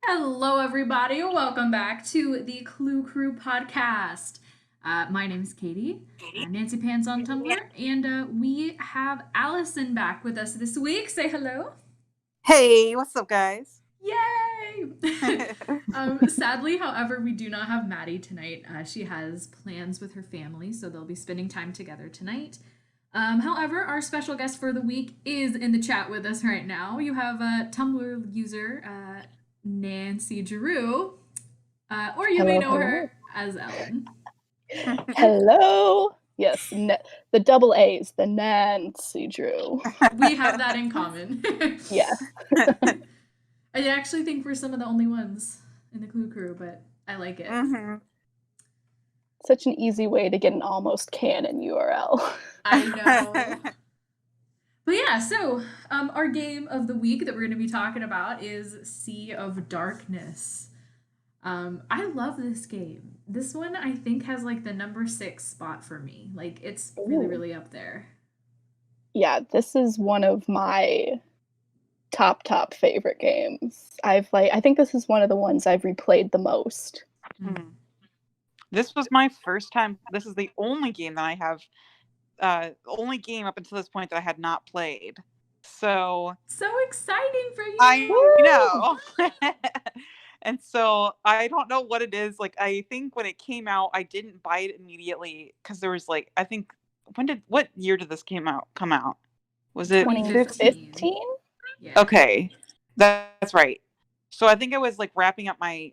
Hello, everybody. Welcome back to the Clue Crew podcast. My name is Katie, Nancy Pants on Tumblr, and we have Allison back with us this week. Say hello. Hey, what's up, guys? Yay! Sadly, however, we do not have Maddie tonight. She has plans with her family, so they'll be spending time together tonight. However, our special guest for the week is in the chat with us right now. You have a Tumblr user, Nancy Giroux, or you may know her as Ellen. Hello. Yes, the double A's, the Nancy Drew. We have that in common. Yeah. I actually think we're some of the only ones in the Clue Crew, but I like it. Mm-hmm. Such an easy way to get an almost canon URL. I know. But yeah, so our game of the week that we're going to be talking about is Sea of Darkness. I love this game. This one I think has like the number 6 spot for me. Like it's really, really up there. Yeah, this is one of my top favorite games. I think this is one of the ones I've replayed the most. Mm. This was my first time. This is the only game that I have, only game up until this point that I had not played. So exciting for you. I know. And so I don't know what it is. Like, I think when it came out, I didn't buy it immediately because there was like, I think, what year did this come out? Was it 2015? Yeah. Okay, that's right. So I think I was like wrapping up my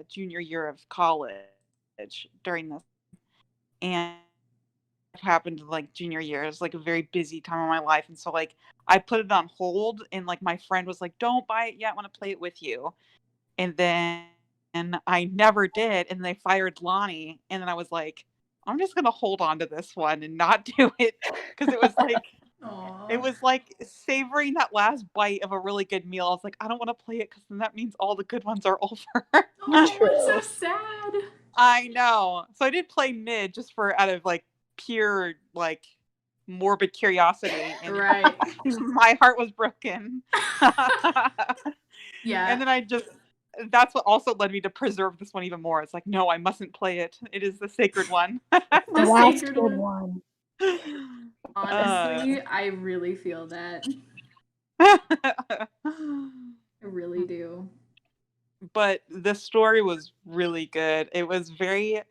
junior year of college during this, and it happened like junior year. It was like a very busy time of my life, and so like I put it on hold, and like my friend was like, "Don't buy it yet. I want to play it with you," and then I never did, and they fired Lonnie, and then I was like, "I'm just gonna hold on to this one and not do it," because it was like. Aww. It was like savoring that last bite of a really good meal. I was like, I don't want to play it because then that means all the good ones are over. Oh, it's so sad. I know. So I did play mid just for out of like pure like morbid curiosity. And right. My heart was broken. Yeah. And then that's what also led me to preserve this one even more. It's like, no, I mustn't play it. It is the sacred one. The sacred one. Honestly, I really feel that. I really do. But the story was really good. It was very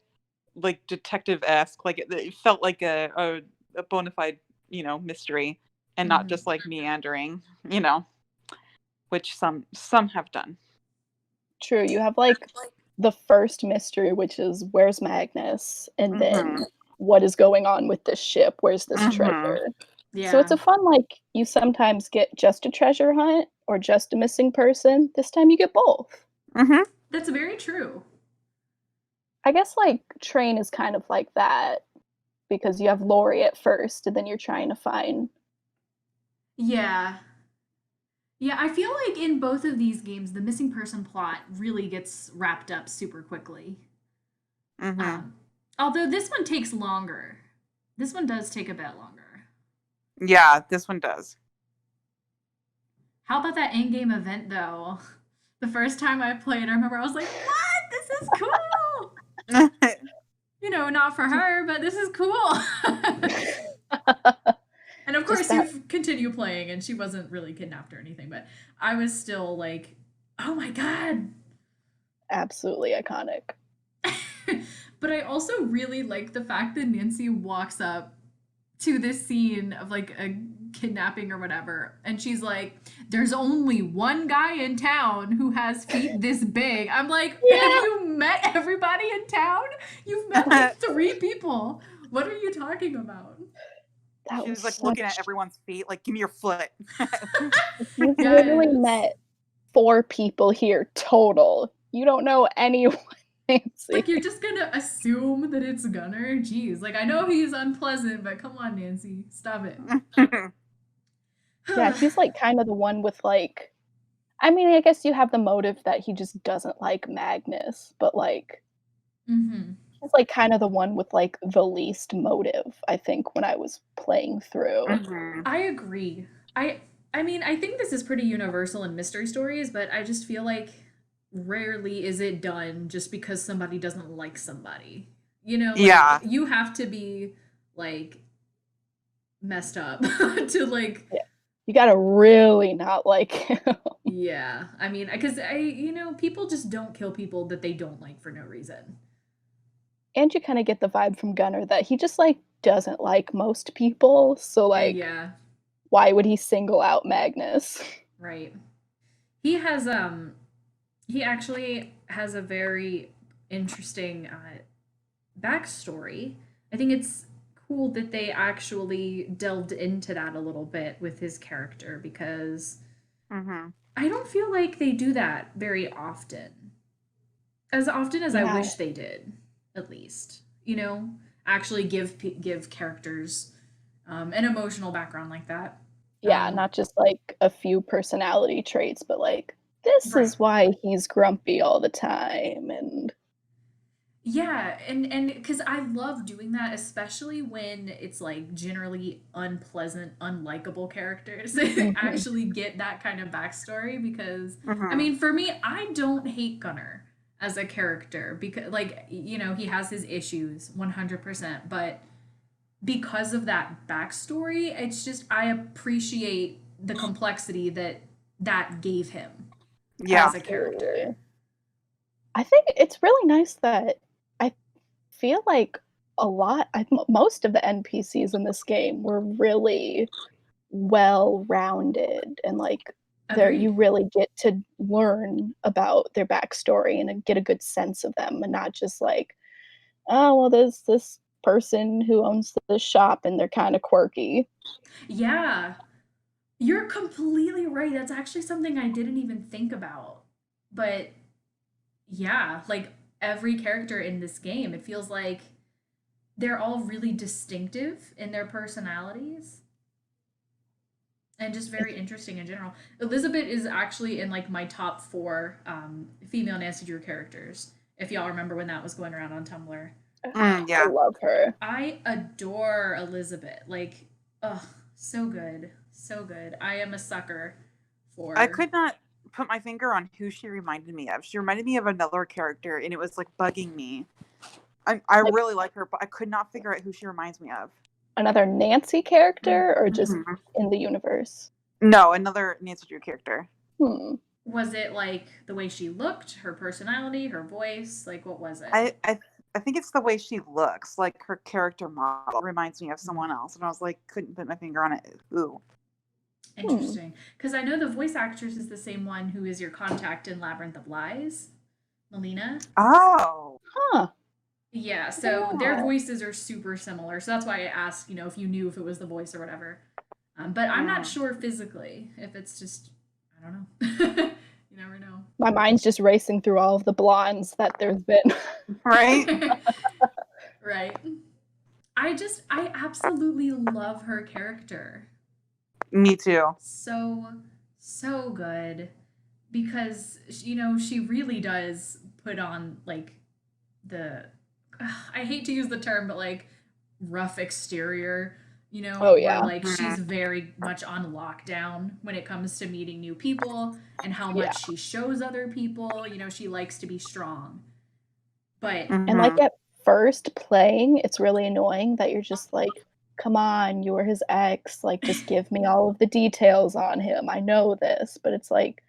like detective-esque. Like it felt like a bona fide, mystery, and not just like meandering, which some have done. True. You have like the first mystery, which is where's Magnus, and then what is going on with this ship? Where's this treasure? Yeah. So it's a fun, like, you sometimes get just a treasure hunt or just a missing person. This time you get both. That's very true. I guess, like, Train is kind of like that because you have Lori at first and then you're trying to find... Yeah. Yeah, I feel like in both of these games, the missing person plot really gets wrapped up super quickly. Although this one takes longer. This one does take a bit longer. Yeah, this one does. How about that in-game event, though? The first time I played, I remember I was like, what? This is cool! Not for her, but this is cool. And of course, you continue playing, and she wasn't really kidnapped or anything, but I was still like, oh my god! Absolutely iconic. But I also really like the fact that Nancy walks up to this scene of like a kidnapping or whatever, and she's like, there's only one guy in town who has feet this big. I'm like, have you met everybody in town? You've met like 3 people. What are you talking about? She was like looking at everyone's feet, like, give me your foot. You've literally met 4 people here total. You don't know anyone. Nancy. Like, you're just gonna assume that it's Gunnar? Jeez. Like, I know he's unpleasant, but come on, Nancy. Stop it. Yeah, he's like kind of the one with like... I mean, I guess you have the motive that he just doesn't like Magnus, but like... He's like kind of the one with like the least motive, I think, when I was playing through. I agree. I I mean, I think this is pretty universal in mystery stories, but I just feel like rarely is it done just because somebody doesn't like somebody. You know, like Yeah. you have to be like messed up to like Yeah. You gotta really not like him. yeah. I mean, because people just don't kill people that they don't like for no reason. And you kinda get the vibe from Gunnar that he just, like, doesn't like most people, so, like, Yeah, why would he single out Magnus? right. He has he actually has a very interesting backstory. I think it's cool that they actually delved into that a little bit with his character because Mm-hmm. I don't feel like they do that very often. As often as I Yeah. wish they did, at least. Actually give characters an emotional background like that. Yeah, Um, not just, like, a few personality traits, but, like, this right. is why he's grumpy all the time, and Yeah, and because I love doing that, especially when it's like generally unpleasant, unlikable characters mhm. actually get that kind of backstory. Because I Mm-hmm. mean, for me, I don't hate Gunnar as a character because, like, he has his issues 100%, but because of that backstory, it's just I appreciate the complexity that gave him Yeah. as a character. Absolutely. I think it's really nice that I feel like most of the NPCs in this game were really well-rounded and, like, you Agreed. really get to learn about their backstory and get a good sense of them and not just like, "Oh, well, there's this person who owns this shop and they're kinda quirky." Yeah, you're completely right. That's actually something I didn't even think about. But yeah, like every character in this game, it feels like they're all really distinctive in their personalities and just very It's interesting in general. Elizabeth is actually in like my top four female Nancy Drew characters, if y'all remember when that was going around on Tumblr. I Yeah. love her. I adore Elizabeth. Like, oh, so good. So good. I am a sucker I for could not put my finger on who she reminded me of. She reminded me of another character, and it was like bugging me. I Like, really like her, but I could not figure out who she reminds me of. another Nancy character or just Mhm. in the universe? No, another Nancy Drew character. Hmm. was it like the way she looked, her personality, her voice? Like, what was it? I think it's the way she looks. Like her character model reminds me of Mm. someone else, and I was like, couldn't put my finger on it. Who? Hmm. Interesting. Because I know the voice actress is the same one who is your contact in Labyrinth of Lies, Melina. Oh. Huh. Yeah, I don't so their know. voices are super similar. So that's why I asked, if you knew if it was the voice or whatever. But I'm not Mm. sure physically if it's just, I don't know. You never know. My mind's just racing through all of the blondes that there's been. Right. Right. I absolutely love her character. Me too. So, so good. Because, she really does put on, like, the. I hate to use the term, but, like, rough exterior, Oh, where, yeah. like, she's Mhm. very much on lockdown when it comes to meeting new people and how Yeah. much she shows other people. She likes to be strong. But And, like, Mhm. at first playing, it's really annoying that you're just like, "Come on, you were his ex, like, just give me all of the details on him, I know this." But it's like,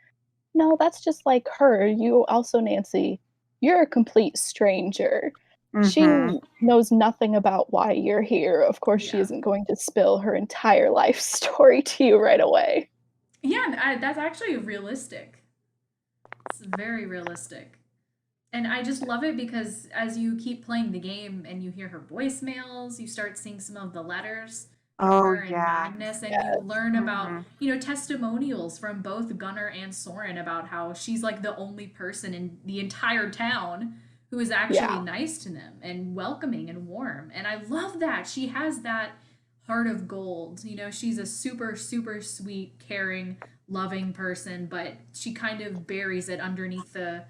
"No, that's just like her, you also, Nancy, you're a complete stranger. Mhm. She knows nothing about why you're here, of course she yeah. isn't going to spill her entire life story to you right away." Yeah, that's actually realistic. It's very realistic. And I just love it because as you keep playing the game and you hear her voicemails, you start seeing some of the letters from Oh her and yeah. Magnus, and you Yes. learn about, Mhm. testimonials from both Gunnar and Soren about how she's like the only person in the entire town who is actually Yeah. nice to them and welcoming and warm. And I love that. She has that heart of gold. She's a super, super sweet, caring, loving person, but she kind of buries it underneath the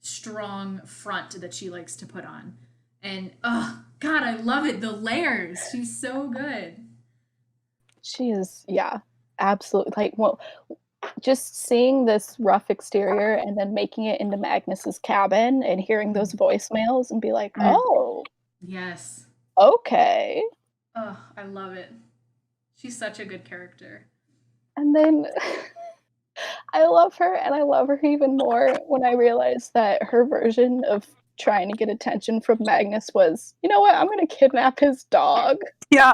strong front that she likes to put on. And oh god, I love it. The layers. She's so good. She is, yeah. absolutely. Like, well, just seeing this rough exterior and then making it into Magnus's cabin and hearing those voicemails and be like, Mm. "Oh, Yes. okay." Oh, I love it. She's such a good character. And then I love her, and I love her even more when I realized that her version of trying to get attention from Magnus was, "You know what? I'm gonna kidnap his dog." Yeah.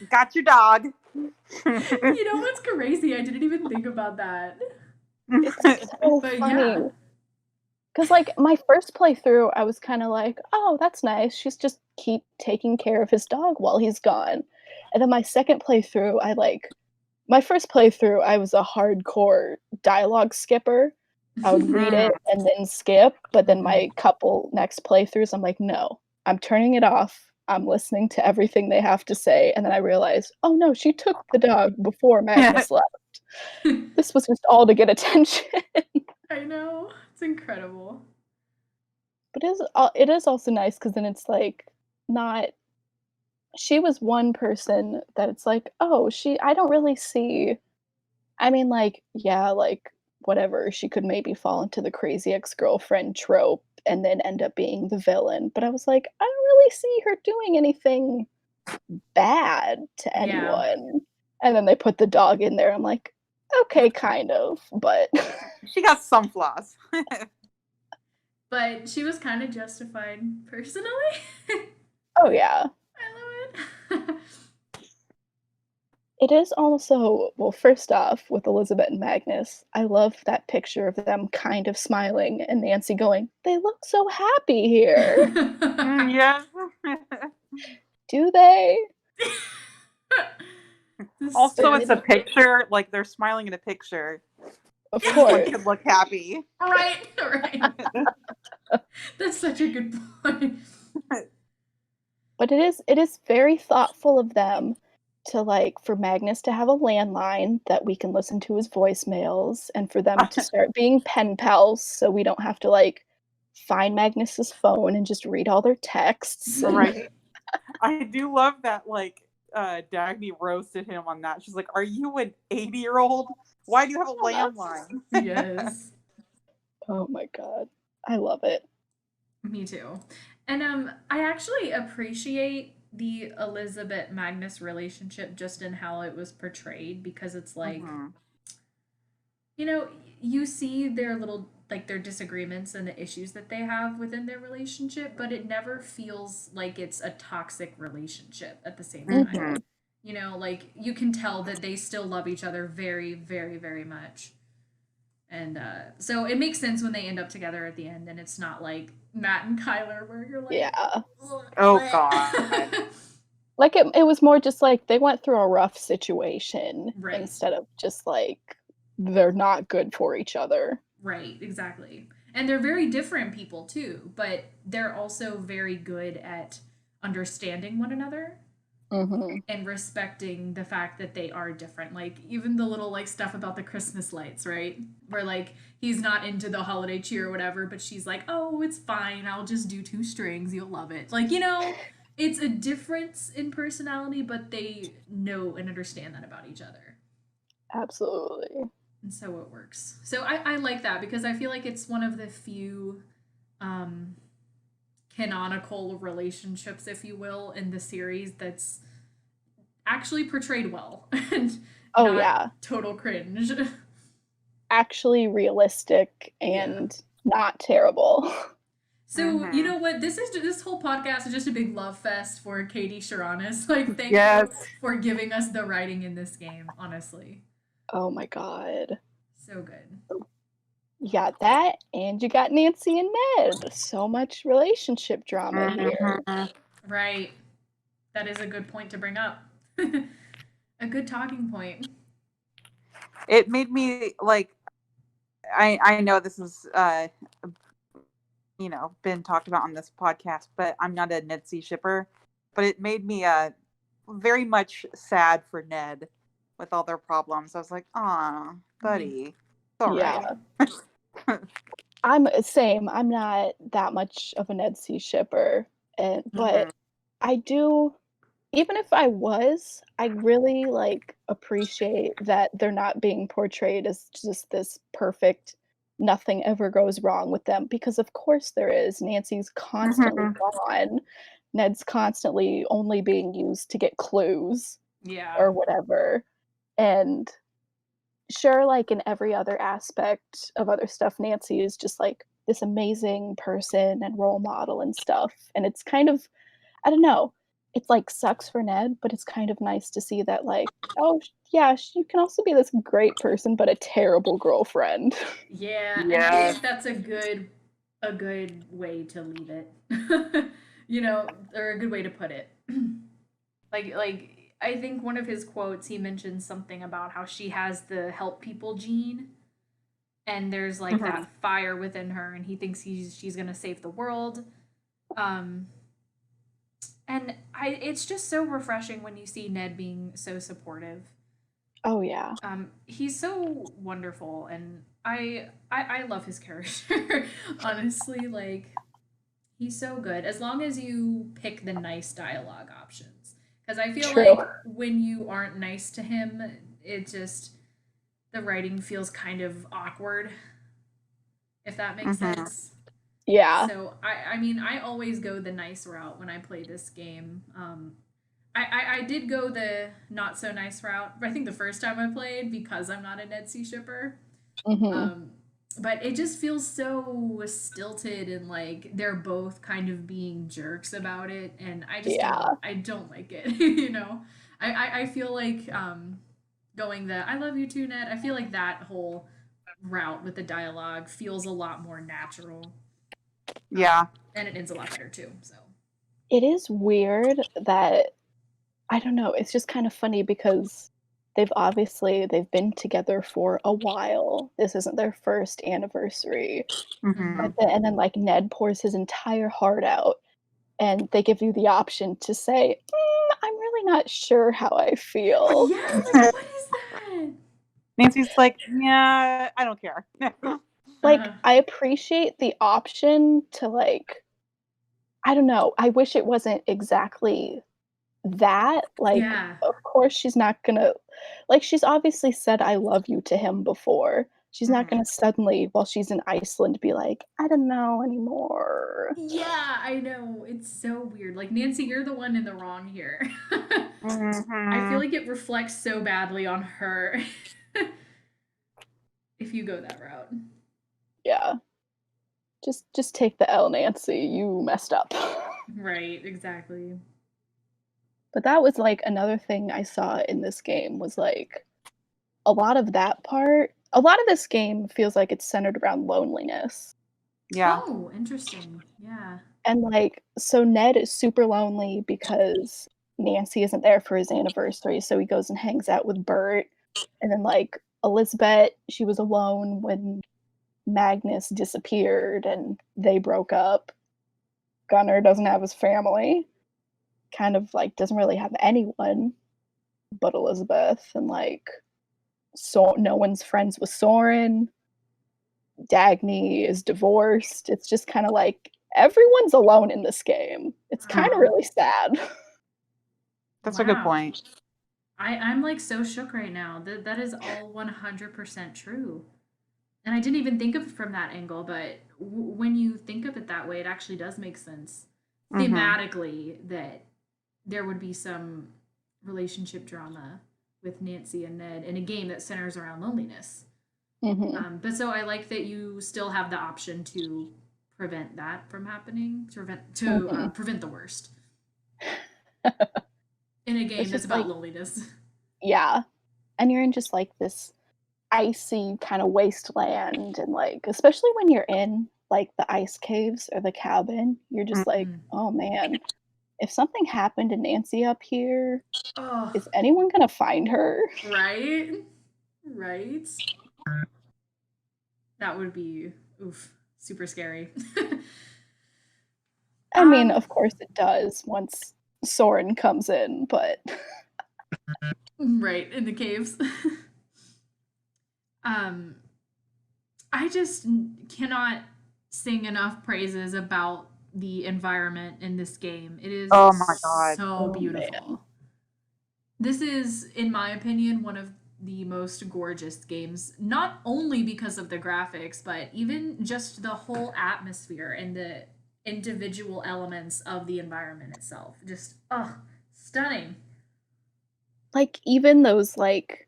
Got your dog. You know what's crazy? I didn't even think about that. It's so But funny. yeah. 'Cause, like, my first playthrough, I was kinda like, "Oh, that's nice. She's just keep taking care of his dog while he's gone." And then my second playthrough, my first playthrough, I was a hardcore dialogue skipper. I would read it and then skip, but then my couple next playthroughs, I'm like, "No, I'm turning it off. I'm listening to everything they have to say," and then I realized, "Oh, no, she took the dog before Magnus left. This was just all to get attention." I know. It's incredible. But it is also nice because then it's, like, not she was one person that it's like, "Oh, I don't really see." I mean, like, yeah, like, whatever, she could maybe fall into the crazy ex-girlfriend trope and then end up being the villain, but I was like, "I don't really see her doing anything bad to Yeah. anyone." And then they put the dog in there, I'm like, "Okay, kind of, but" She got some flaws. But she was kind of justified personally. Oh, yeah. I love it. It is also well, first off, with Elizabeth and Magnus, I love that picture of them kind of smiling and Nancy going, "They look so happy here." Yeah. Do they? Also, it's a picture, like they're smiling in a picture. Of Anyone course. could look happy. Right. That's such a good point. But it is very thoughtful of them to, like, for Magnus to have a landline that we can listen to his voicemails and for them to start being pen pals so we don't have to, like, find Magnus's phone and just read all their texts. Right. I do love that, like, Dagny roasted him on that. She's like, "Are you an 80-year-old? Why do you have a landline?" Yes. Oh my god. I love it. Me too. And I actually appreciate the Elizabeth Magnus relationship just in how it was portrayed because it's like you know, you see their little like their disagreements and the issues that they have within their relationship, but it never feels like it's a toxic relationship at the same time. You know, like you can tell that they still love each other very, very, very much. And so it makes sense when they end up together at the end, and it's not like Matt and Kyler where you're like, Yeah. Oh god. Like, it was more just like they went through a rough situation Right. instead of just like they're not good for each other. Right, exactly. And they're very different people too, but they're also very good at understanding one another Mhm. and respecting the fact that they are different. Like even the little like stuff about the Christmas lights, right? Where like he's not into the holiday cheer or whatever, but she's like, "Oh, it's fine. I'll just do 2 strings. You'll love it." Like, you know, it's a difference in personality, but they know and understand that about each other. Absolutely. And so it works. So I like that because I feel like it's one of the few um, canonical relationships, if you will, in the series that's actually portrayed well and Oh, not yeah. total cringe. Actually realistic and not terrible. So you know what? This whole podcast is just a big love fest for Katie Sharanis. Like, thank Yes. you for giving us the writing in this game. Honestly, Oh my god. so good. You got that, and you got Nancy and Ned. So much relationship drama here. Right. That is a good point to bring up. A good talking point. It made me like I know this is you know, been talked about on this podcast, but I'm not a Ned C shipper. But it made me very much sad for Ned with all their problems. I was like, "Aw, buddy, it's all Yeah. right." I'm same. I'm not that much of a Ned C shipper, but I do even if I was, I really, like, appreciate that they're not being portrayed as just this perfect, nothing ever goes wrong with them, because of course there is. Nancy's constantly Mhm. gone. Ned's constantly only being used to get clues Yeah. or whatever, and sure, like, in every other aspect of other stuff, Nancy is just, like, this amazing person and role model and stuff, and it's kind of I don't know. It's, like, sucks for Ned, but it's kind of nice to see that, like, oh, yeah, she can also be this great person, but a terrible girlfriend. Yeah, and I Yes. think that's a good way to leave it. Or a good way to put it. Like I think one of his quotes he mentions something about how she has the help people gene and there's like Mhm. that fire within her and he thinks she's going to save the world. Um and it's just so refreshing when you see Ned being so supportive. Oh, yeah. He's so wonderful and I love his character. Honestly, like he's so good as long as you pick the nice dialogue options. Because I feel True. like when you aren't nice to him, it just the writing feels kind of awkward, if that makes Mhm. sense. Yeah. So I mean I always go the nice route when I play this game. I did go the not so nice route. I think the first time I played because I'm not a Ned C shipper. Mhm. Um, but it just feels so stilted and like they're both kind of being jerks about it, and Yeah. I don't like it. you know, I feel like going the I love you too, Ned. I feel like that whole route with the dialogue feels a lot more natural, Yeah. and it ends a lot better too. So It is weird that I don't know, it's just kind of funny because they've been together for a while. This isn't their first anniversary. mm-hmm. Mhm. And then, like, Ned pours his entire heart out, and they give you the option to say, I'm really not sure how I feel." Yeah, like what is that? Nancy's like, yeah, I don't care. Like, I appreciate the option to, like I don't know, I wish it wasn't exactly that, like, Yeah. of course, she's not gonna like, she's obviously said "I love you" to him before. She's not Mhm. gonna suddenly, while she's in Iceland, be like, "I don't know anymore." Yeah, I know. It's so weird. Like, Nancy, you're the one in the wrong here. I feel Mhm. like it reflects so badly on her if you go that route. Yeah. Just take the L, Nancy, you messed up. Right, exactly. But that was, like, another thing I saw in this game was, like, a lot of this game feels like it's centered around loneliness. Yeah. Oh, interesting. Yeah. And, like, so Ned is super lonely because Nancy isn't there for his anniversary, so he goes and hangs out with Bert. And then, like, Elizabeth, she was alone when Magnus disappeared and they broke up. Gunnar doesn't have his family, kind of, like, doesn't really have anyone but Elizabeth, and, like, so no one's friends with Soren. Dagny is divorced. It's just kinda like everyone's alone in this game. It's kinda Wow. really sad. That's a good Wow. point. I'm like so shook right now. That is all 100% true. And I didn't even think of it from that angle, but when you think of it that way, it actually does make sense Mhm. thematically that there would be some relationship drama with Nancy and Ned in a game that centers around loneliness. Mhm. But so I like that you still have the option to prevent that from happening, Mhm. prevent the worst in a game It's that's just about like loneliness. yeah, and you're in just, like, this icy kinda wasteland, and, like, especially when you're in, like, the ice caves or the cabin, you're just like, Mm. "Oh, man, if something happened to Nancy up here, Oh, is anyone gonna find her?" right, right. That would be oof, super scary. I mean, um, of course it does once Soren comes in, but right in the caves. um, I just cannot sing enough praises about the environment in this game. It is Oh my god. so Oh, beautiful. man. This is, in my opinion, one of the most gorgeous games, not only because of the graphics, but even just the whole atmosphere and the individual elements of the environment itself. Just, stunning. Like, even those, like,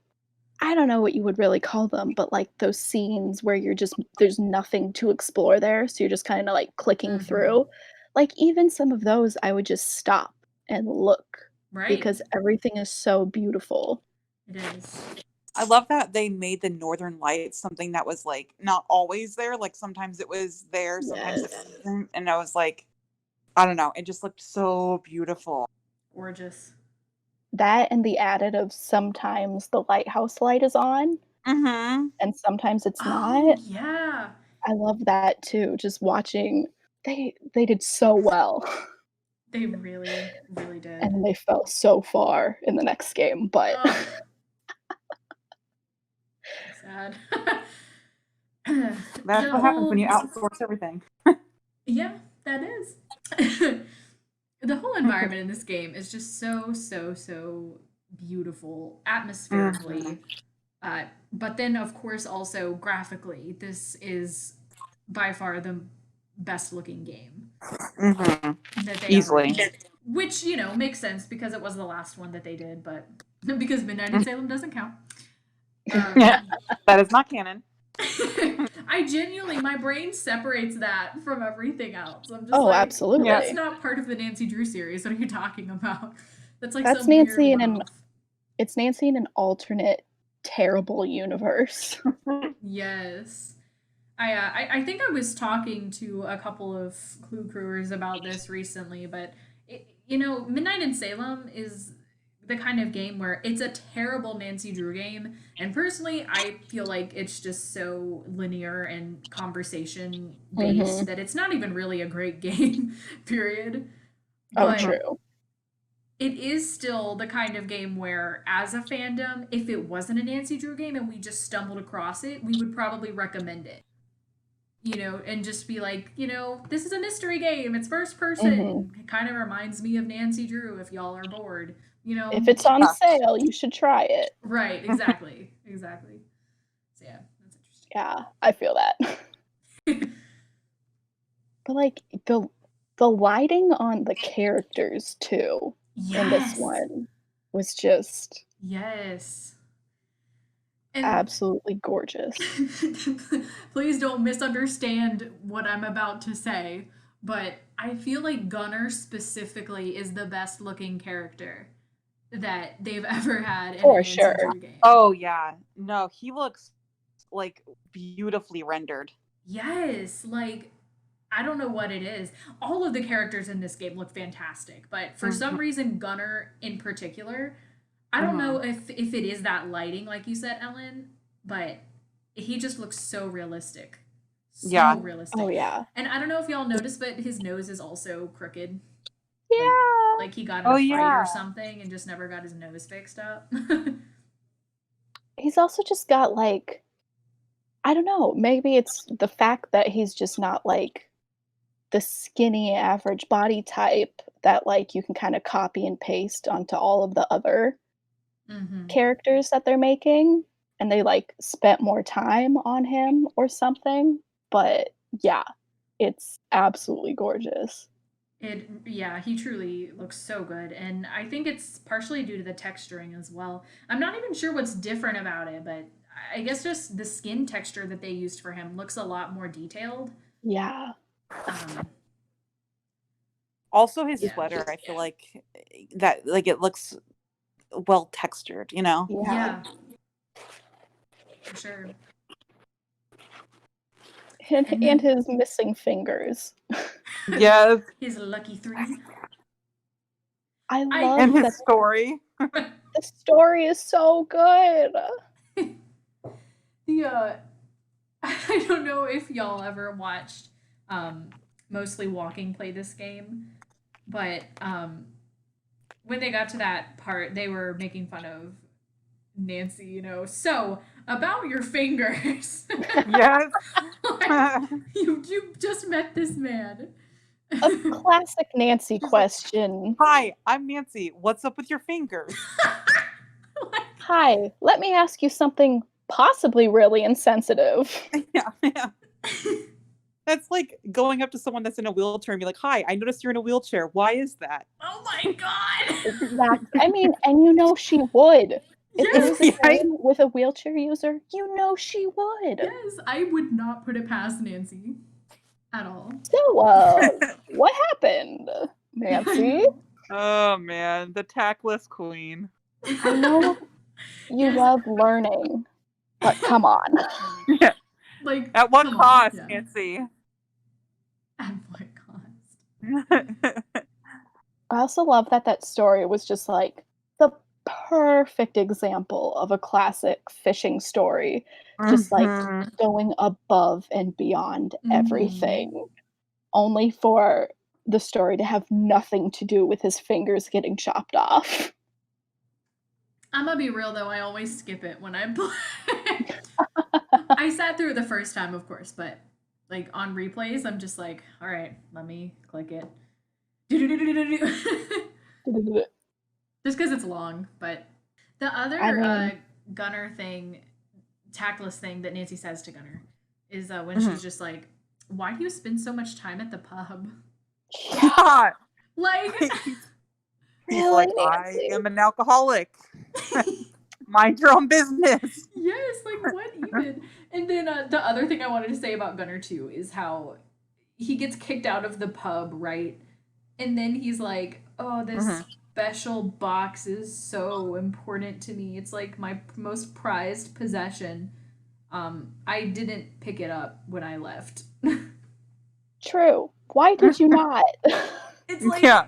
I don't know what you would really call them, but, like, those scenes where you're just there's nothing to explore there, so you're just kinda, like, clicking Hmm. through. Like, even some of those, I would just stop and look Right? because everything is so beautiful. It is. I love that they made the Northern Lights something that was like not always there. Like sometimes it was there, sometimes it Yes. wasn't. And I was like, I don't know, it just looked so beautiful. Gorgeous. That and the added of sometimes the lighthouse light is on Mm-hmm. and sometimes it's Oh, not. yeah. I love that too, just watching they did so well, They really, really did. and they fell so far in the next game, but Oh, sad. That's The what happens when whole, you outsource everything. yeah, that is. The whole environment in this game is just so, so, so beautiful Mm-hmm. atmospherically. But then, of course, also graphically, this is by far the best looking game Mm-hmm. that they ever Easily. did. Which, makes sense because it was the last one that they did, but because Midnight in Salem doesn't count. Yeah, Um, that is not canon. I genuinely, my brain separates that from everything else. I'm just Oh, like, Yeah. that's absolutely. not part of the Nancy Drew series. What are you talking about? That's like That's some weird Nancy in one an off. it's Nancy in an alternate terrible universe. Yes. I think I was talking to a couple of Clue Crewers about this recently, but Midnight in Salem is the kind of game where it's a terrible Nancy Drew game, and personally, I feel like it's just so linear and conversation based Mhm. that it's not even really a great game, period. Oh, But true. it is still the kind of game where, as a fandom, if it wasn't a Nancy Drew game and we just stumbled across it, we would probably recommend it, and just be like, this is a mystery game. It's first Mhm. person. It kind of reminds me of Nancy Drew if y'all are bored, If it's on Yeah. sale, you should try it. Right, exactly. Exactly. So, yeah, that's Yeah, I feel that. interesting. But, like, the lighting on the characters too in this Yes. one was just Yes. And absolutely gorgeous. please don't misunderstand what I'm about to say, but I feel like Gunner specifically is the best looking character that they've ever had in a For Nancy sure. Drew game. Oh yeah. No, he looks like beautifully rendered. Yes, like I don't know what it is. All of the characters in this game look fantastic, but for Mm-hmm. some reason Gunner in particular, I don't Mm-hmm. know if it is that lighting like you said, Ellen, but he just looks so realistic. So Yeah. Oh, realistic. yeah. And I don't know if y'all noticed, but his nose is also crooked. Like Yeah. like he got in Oh a fight yeah. or something and just never got his nose fixed up. He's also just got, like I don't know, maybe it's the fact that he's just not, like, the skinny average body type that, like, you can kinda copy and paste onto all of the other Mhm. characters that they're making, and they, like, spent more time on him or something, but yeah, it's absolutely gorgeous. Yeah, he truly looks so good, and I think it's partially due to the texturing as well. I'm not even sure what's different about it, but I guess just the skin texture that they used for him looks a lot more detailed. Yeah. Um, Also his Yeah. sweater, I feel like that like it looks well textured, you know? Yeah. yeah, for sure. And And then his missing fingers. Yes. his lucky three. I I And love his that story. the story is so good. the I don't know if y'all ever watched um Mostly Walking play this game, but when they got to that part, they were making fun of Nancy, so about your fingers. Yes. Like, you just met this man. A classic Nancy She's like, question. "Hi, I'm Nancy. What's up with your fingers?" Like, Hi, let me ask you something possibly really insensitive. Yeah, yeah. That's like going up to someone that's in a wheelchair and be like, "Hi, I noticed you're in a wheelchair. Why is that?" oh my god. Exactly. I mean, and you know she would. If it was a Yes. Right? game with a wheelchair user, you know she would. Yes, I would not put it past Nancy at all. So, what happened, I Nancy? know. Oh man, the tactless queen. I know you Yes. love learning, but come on. Yeah. Like, At what come on. cost, Yeah. Nancy? At what cost? I also love that that story was just like the perfect example of a classic fishing story, just like Mhm. going above and beyond Mhm. everything, only for the story to have nothing to do with his fingers getting chopped off. I'm gonna be real though, I always skip it when I play. I sat through it the first time, of course, but like on replays, I'm just like, all right, let me click it. Just because it's long. But the I other mean, Gunner thing, tactless thing that Nancy says to Gunner is when Mhm. she's just like, why do you spend so much time at the pub? Yeah. Like, He's really, like, "I Nancy? am an alcoholic. Mind your own business." yes, like what even? And then the other thing I wanted to say about Gunner too is how he gets kicked out of the pub, right? And then he's like, "Oh, this Mhm. special box is so important to me. It's like my most prized possession. I didn't pick it up when I left." True. Why did you not? It's like Yeah.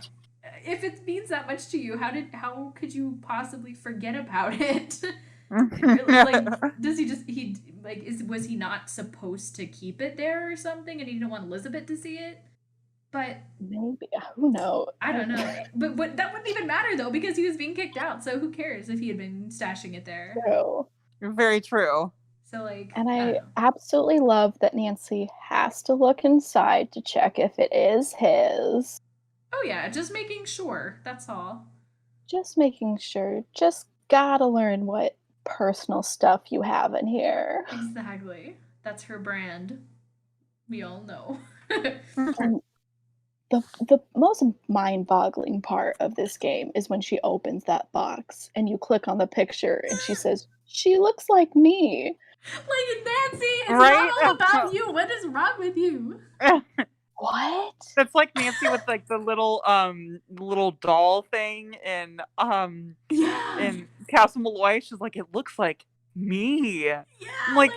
if it means that much to you, how could you possibly forget about it? Like does he just he like is was he not supposed to keep it there or something and he didn't want Elizabeth to see it? But Maybe. Who knows? I don't know. But that wouldn't even matter though because he was being kicked out. So who cares if he had been stashing it there? True. Very true. So like And I don't I know. absolutely love that Nancy has to look inside to check if it is his. Oh yeah, just making sure. That's all. Just making sure. Just gotta learn what personal stuff you have in here. Exactly. That's her brand. We all know. And the most mind-boggling part of this game is when she opens that box and you click on the picture and she says, "She looks like me." Like Nancy, it's not Right? all about you. What is wrong with you? What? That's like Nancy with like the little doll thing Yeah. in Castle Malloy. She's like, "It looks like me." I'm Yeah, like,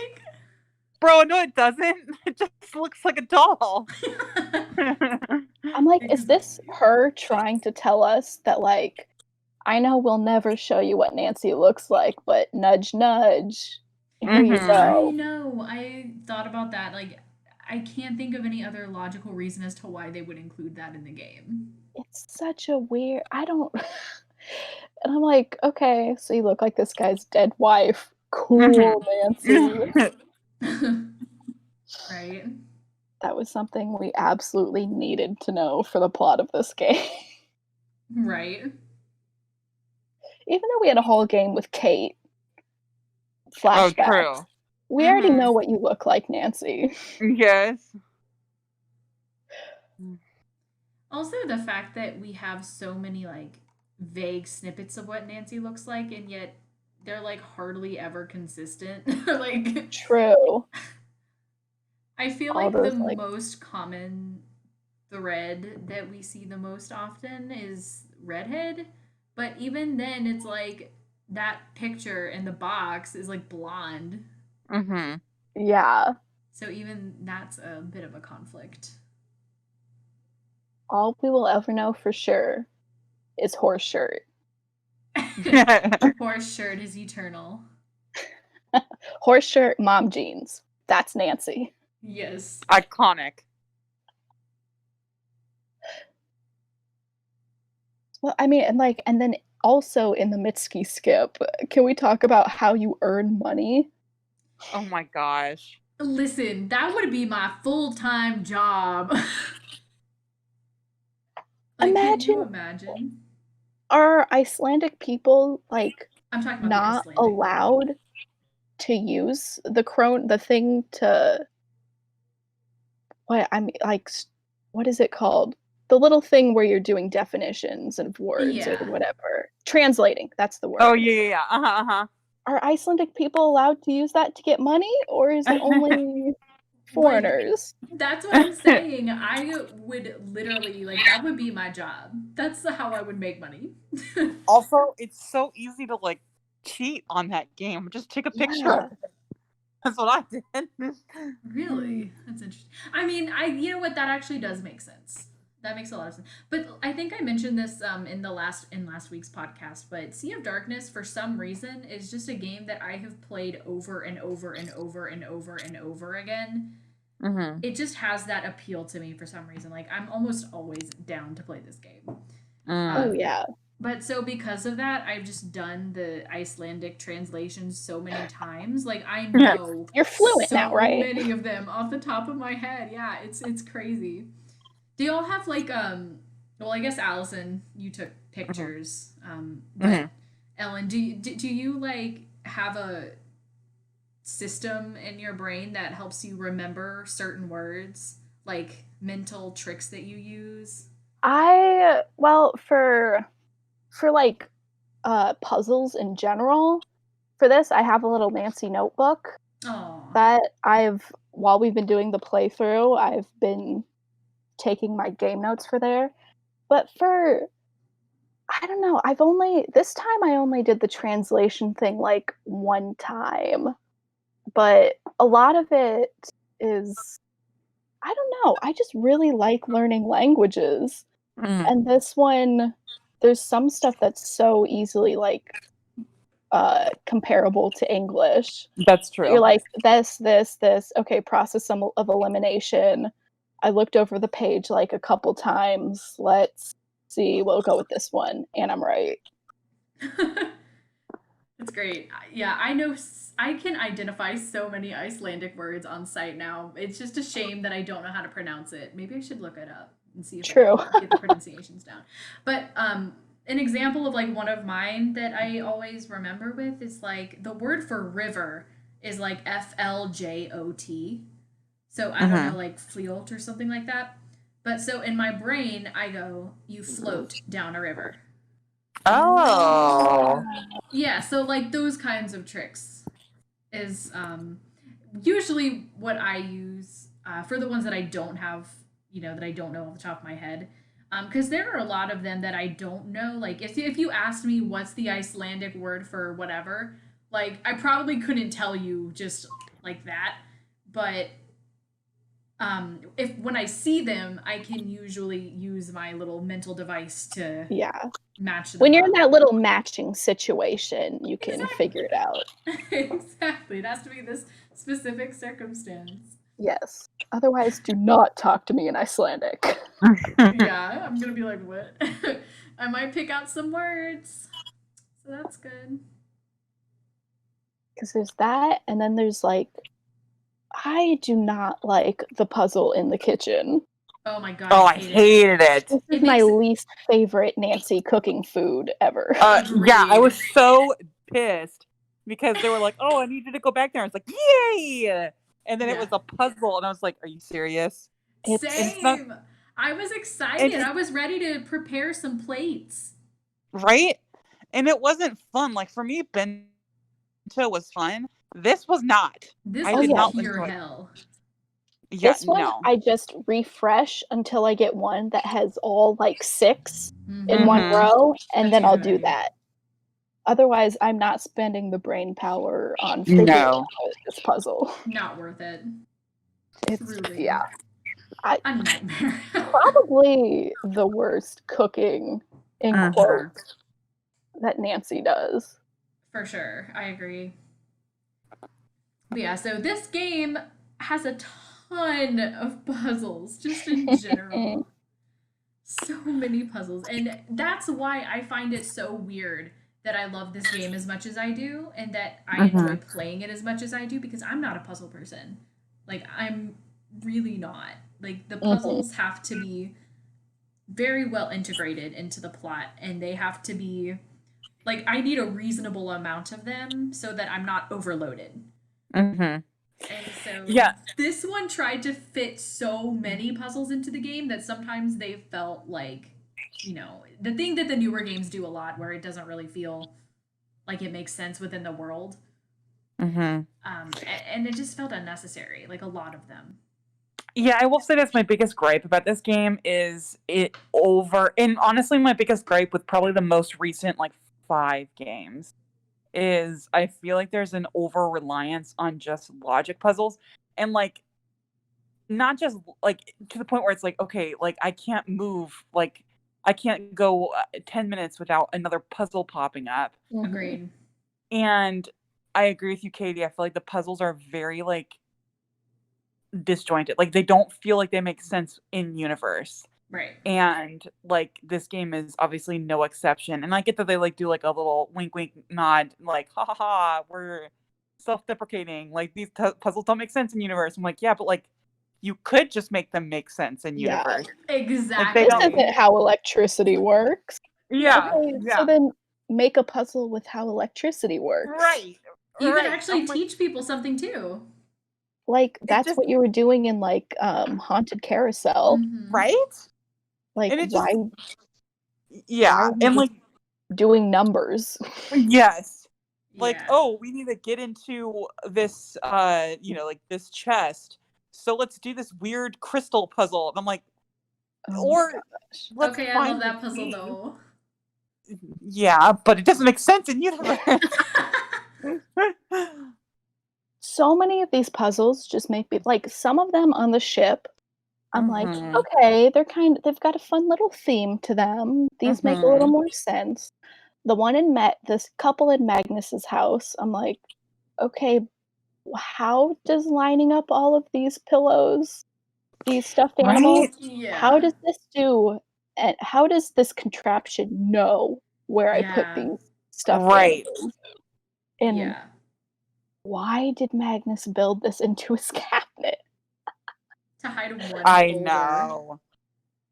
"Bro, no, it doesn't. It just looks like a doll." like I'm like, is this her trying to tell us that, like, I know we'll never show you what Nancy looks like, but nudge, nudge, here you Mhm. I go. know. I thought about that. Like, I can't think of any other logical reason as to why they would include that in the game. It's such a weird I don't and I'm like, "Okay, so you look like this guy's dead wife. Mhm. Cool, Nancy." Right? That was something we absolutely needed to know for the plot of this game. Right. Even though we had a whole game with Kate, Oh, flashbacks, true. we already Mhm. know what you look like, Nancy. Yes. Also, the fact that we have so many, like, vague snippets of what Nancy looks like, and yet they're, like, hardly ever consistent. Like, True. I feel All like the those, like most common thread that we see the most often is redhead, but even then it's like that picture in the box is like blonde. Mhm. yeah. So even that's a bit of a conflict. All we will ever know for sure is horse shirt. Horse shirt is eternal. Horse shirt, mom jeans. That's Nancy. Yes. Iconic. Well, I mean, and then also in the Mitski skip, can we talk about how you earn money? Oh my gosh. Listen, that would be my full-time job. Like, can you Imagine imagine? are Icelandic people, like, I'm talking about the not Icelandic word. allowed to use the thing to what I mean, like, what is it called? The little thing where you're doing definitions of words or Yeah. whatever. Translating, that's the Oh, word. yeah. Uh-huh, Are Icelandic people allowed to use that to get money, or is it uh-huh. only Like, foreigners? that's what I'm saying. I would literally, like, that would be my job. That's how I would make money. Also, it's so easy to, like, cheat on that game. Just take a picture of Yeah. it. That's what I did. Mm. Really? That's interesting. I mean, you know what, that actually does make sense. That makes a lot of sense. But I think I mentioned this in last week's podcast, but Sea of Darkness for some reason is just a game that I have played over and over and over and over and over again. Mm-hmm. It just has that appeal to me for some reason. Like, I'm almost always down to play this game. Oh, Um, yeah. but so because of that, I've just done the Icelandic translations so many times. Like, I know You're fluent now, so right? many of them off the top of my head. Yeah, it's crazy. Do y'all have like well, I guess Allison, you took Mm-hmm. pictures. But Mm-hmm. Ellen, do you like have a system in your brain that helps you remember certain words, like mental tricks that you use? Well, for, like, puzzles in general, for this, I have a little Nancy notebook Oh. that while we've been doing the playthrough, I've been taking my game notes for there. But I don't know, this time I only did the translation thing, like, one time, but a lot of it is I don't know, I just really like learning languages, Mm-hmm. and this one, there's some stuff that's so easily, like, comparable to English. That's You're true. like, this, okay, process of elimination. I looked over the page, like, a couple times, let's see, we'll go with this one, and I'm right. That's great. Yeah, I know. I can identify so many Icelandic words on site now. It's just a shame that I don't know how to pronounce it. Maybe I should look it up and see if I True. can get the pronunciations down. But an example of like one of mine that I always remember with is like the word for river is like FLJOT. So I don't Mm-hmm. know, like fliot or something like that. But so in my brain, I go, you float down a river. Oh. Yeah, so like those kinds of tricks is usually what I use for the ones that I don't have, that I don't know off the top of my head. Because there are a lot of them that I don't know. Like if you asked me what's the Icelandic word for whatever, like I probably couldn't tell you just like that. But if when I see them, I can usually use my little mental device to Yeah. match them When you're in up. that little matching situation, you can figure Exactly. it out. Exactly. It has to be this specific circumstance. Yes. Otherwise, do not talk to me in Icelandic. Yeah, I'm gonna be like, what? I might pick out some words. So that's good. Because there's that, and then there's, like, I do not like the puzzle in the kitchen. Oh my god, Oh, I I hate it. hated it. This is It my makes least favorite Nancy cooking food ever. Yeah, I was agreed. so pissed because they were like, "Oh, I need you to go back there." I was like, "Yay!" And then it Yeah. was a puzzle, and I was like, "Are you serious?" And It's it's not, Same. I was and excited. it, I was ready to prepare some plates. right? And it wasn't fun. Like for me, bento was fun. This was not. This I oh, was did yeah. not pure enjoy. hell. Yeah, This one, no. I just refresh until I get one that has all, like, 6 in one Mm-hmm. Mm-hmm. row, and That's then I'll usually what I do do. that. Otherwise, I'm not spending the brain power on figuring No. out this puzzle. Not worth it. It's Truly yeah. I a nightmare. probably the worst cooking, in Mm-hmm. quotes, that Nancy does. For sure. I agree. But yeah, so this game has a ton of puzzles, just in general. So many puzzles. And that's why I find it so weird that I love this game as much as I do and that I enjoy Mm-hmm. playing it as much as I do because I'm not a puzzle person. Like, I'm really not. Like, the Mhm. puzzles have to be very well integrated into the plot, and they have to be like, I need a reasonable amount of them so that I'm not overloaded. Mm-hmm. And so Yeah. this one tried to fit so many puzzles into the game that sometimes they felt like, the thing that the newer games do a lot, where it doesn't really feel like it makes sense within the world. Mm-hmm. And it just felt unnecessary, like a lot of them. Yeah, I will say that's my biggest gripe about this game is and honestly, my biggest gripe with probably the most recent, like, 5 games is I feel like there's an over-reliance on just logic puzzles, and, like, not just, like, to the point where it's like, okay, like, I can't move, like, I can't go, 10 minutes without another puzzle popping up, Agreed. and I agree with you, Katie, I feel like the puzzles are very, like, disjointed, like, they don't feel like they make sense in universe. Right. And, like, this game is obviously no exception, and I get that they, like, do, like, a little wink, wink, nod, like, "Ha, ha, ha, we're self-deprecating, like, these puzzles don't make sense in universe." I'm like, "Yeah, but, like, you could just make them make sense in Yeah. universe." Exactly. This isn't how electricity works. Yeah, Okay, yeah. so then make a puzzle with how electricity works. Right, Even right. actually I'm like, teach people something too. Like, it that's just what you were doing in, like, Haunted Carousel. Mhm. right? Like, And it just why yeah, are we and, just like doing numbers? yes. Like, Yeah. "Oh, we need to get into this, like, this chest, so let's do this weird crystal puzzle." And I'm like, Oh my or gosh. let's Okay, I love find the that puzzle key. though. Yeah, but it doesn't make sense in universe. So many of these puzzles just make me like, some of them on the ship, I'm like, Mhm, "Okay, they've got a fun little theme to them. These make a little mhm. more sense." The one this couple in Magnus's house, I'm like, "Okay, how does lining up all of these pillows, these stuffed animals, Right? how Yeah. does this do and how does this contraption know where I put Yeah. these stuffed Right. animals? And Yeah. why did Magnus build this into his cabinet?" To hide one I folder. know.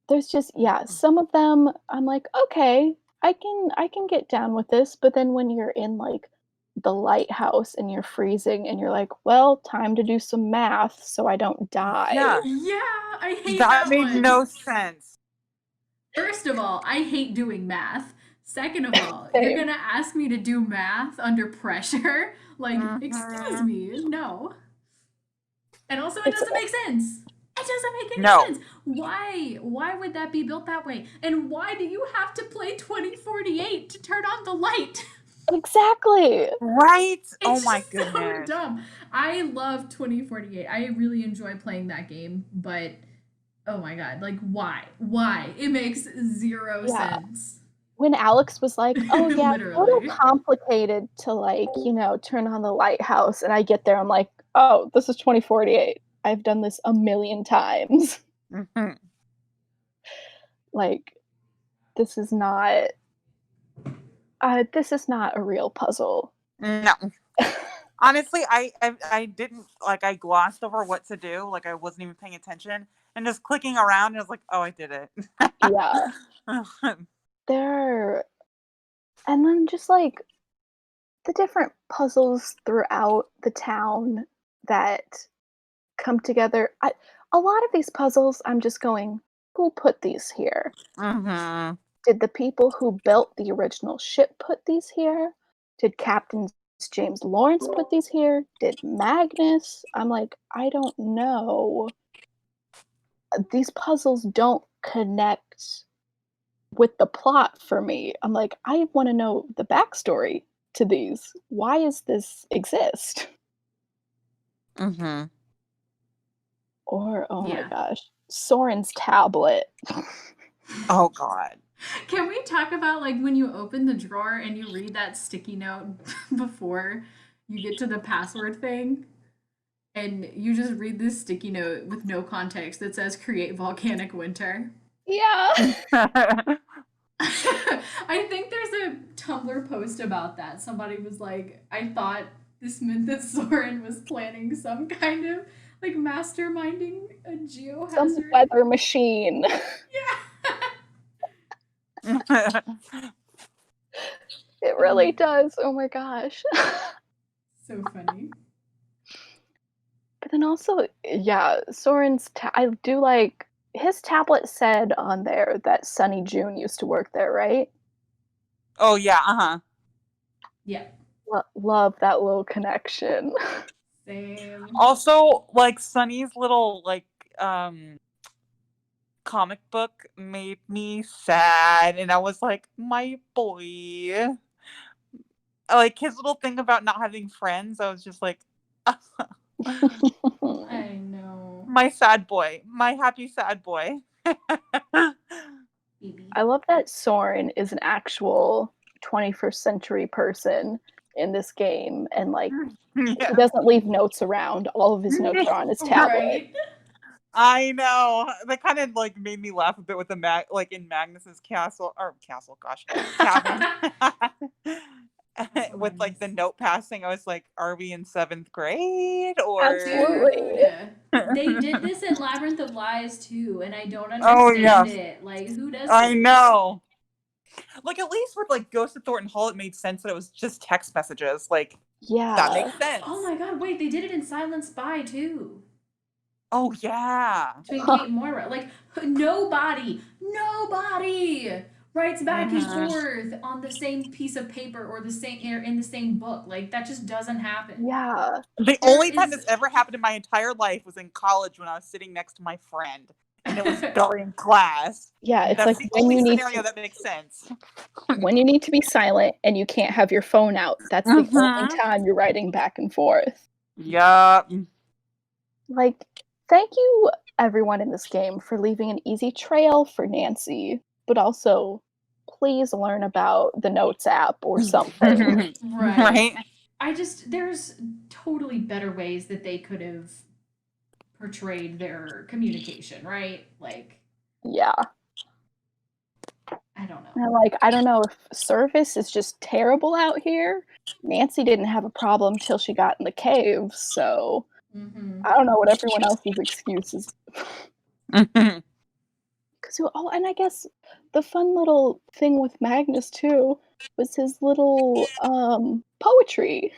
There's just some of them I'm like, "Okay, I can get down with this," but then when you're in, like, the lighthouse and you're freezing and you're like, "Well, time to do some math so I don't die." Yeah, Yeah, I hate that that made one. no sense. First of all, I hate doing math. Second of all, you're Same. gonna ask me to do math under pressure? Like, excuse Mhm. me, no. And also, it It's doesn't make sense. It doesn't make any No. sense. Why? Why would that be built that way? And why do you have to play 2048 to turn on the light? exactly. Right? Oh It's my just so goodness. dumb. I love 2048. I really enjoy playing that game, but oh my god, like why? Why? It makes zero Yeah. sense. When Alex was like, "Oh, yeah, it's a little Literally. complicated to, like, turn on the lighthouse," and I get there, I'm like, "Oh, this is 2048. I've done this a million times." Mhm. Like, this is not this is not a real puzzle. No. Honestly, I didn't like, I glossed over what to do, like, I wasn't even paying attention, and just clicking around, and I was like, "Oh, I did it." Yeah. There and then just, like, the different puzzles throughout the town that come together. A lot of these puzzles, I'm just going, "Who put these here? Mhm. Did the people who built the original ship put these here? Did Captain James Lawrence put these here? Did Magnus?" I'm like, "I don't know." These puzzles don't connect with the plot for me. I'm like, "I wanna know the backstory to these. Why does this exist?" Mhm. Or, oh my Yeah. gosh, Soren's tablet. Oh god. Can we talk about like when you open the drawer and you read that sticky note before you get to the password thing? And you just read this sticky note with no context that says create volcanic winter. Yeah. I think there's a Tumblr post about that. Somebody was like, I thought this meant that Soren was planning some kind of like masterminding a Some geohazard. weather machine. Yeah. It really does. Oh my gosh. So funny. But then also, yeah, Soren's I do like his tablet said on there that Sunny June used to work there, right? Oh yeah, uh-huh. Yeah. Love that little connection. Same. Also, like Sunny's little like comic book made me sad, and I was like, my boy. Like his little thing about not having friends, I was just like, I know. my sad boy, my happy sad boy. Baby. I love that Soren is an actual 21st century person in this game, and like he Yeah. doesn't leave notes around. All of his notes are on his tablet. Right? I know. That kind of like made me laugh a bit with the like in Magnus's cabin. With like the note passing, I was like, are we in 7th grade or Absolutely. Dude, they did this in Labyrinth of Lies too, and I don't Oh, understand yes. it. Like, who does I this? know. Like at least with like Ghost of Thornton Hall, it made sense that it was just text messages. Like Yeah. that makes sense. Oh my god, wait, they did it in Silent Spy too. Oh yeah. Between Kate and Moira. Like, nobody writes back and forth on the same piece of paper or in the same book. Like, that just doesn't happen. Yeah. The only time this ever happened in my entire life was in college when I was sitting next to my friend, and it was during class. Yeah, it's That's like the only scenario that makes sense. When you need to be silent and you can't have your phone out, that's the only time you're writing back and forth. Yeah. Like, thank you, everyone in this game, for leaving an easy trail for Nancy, but also, please learn about the Notes app or something. Right. There's totally better ways that they could have portrayed their communication, right? Like, yeah. I don't know. And I don't know if service is just terrible out here. Nancy didn't have a problem till she got in the cave, so I don't know what everyone else's excuses. And I guess the fun little thing with Magnus too was his little poetry.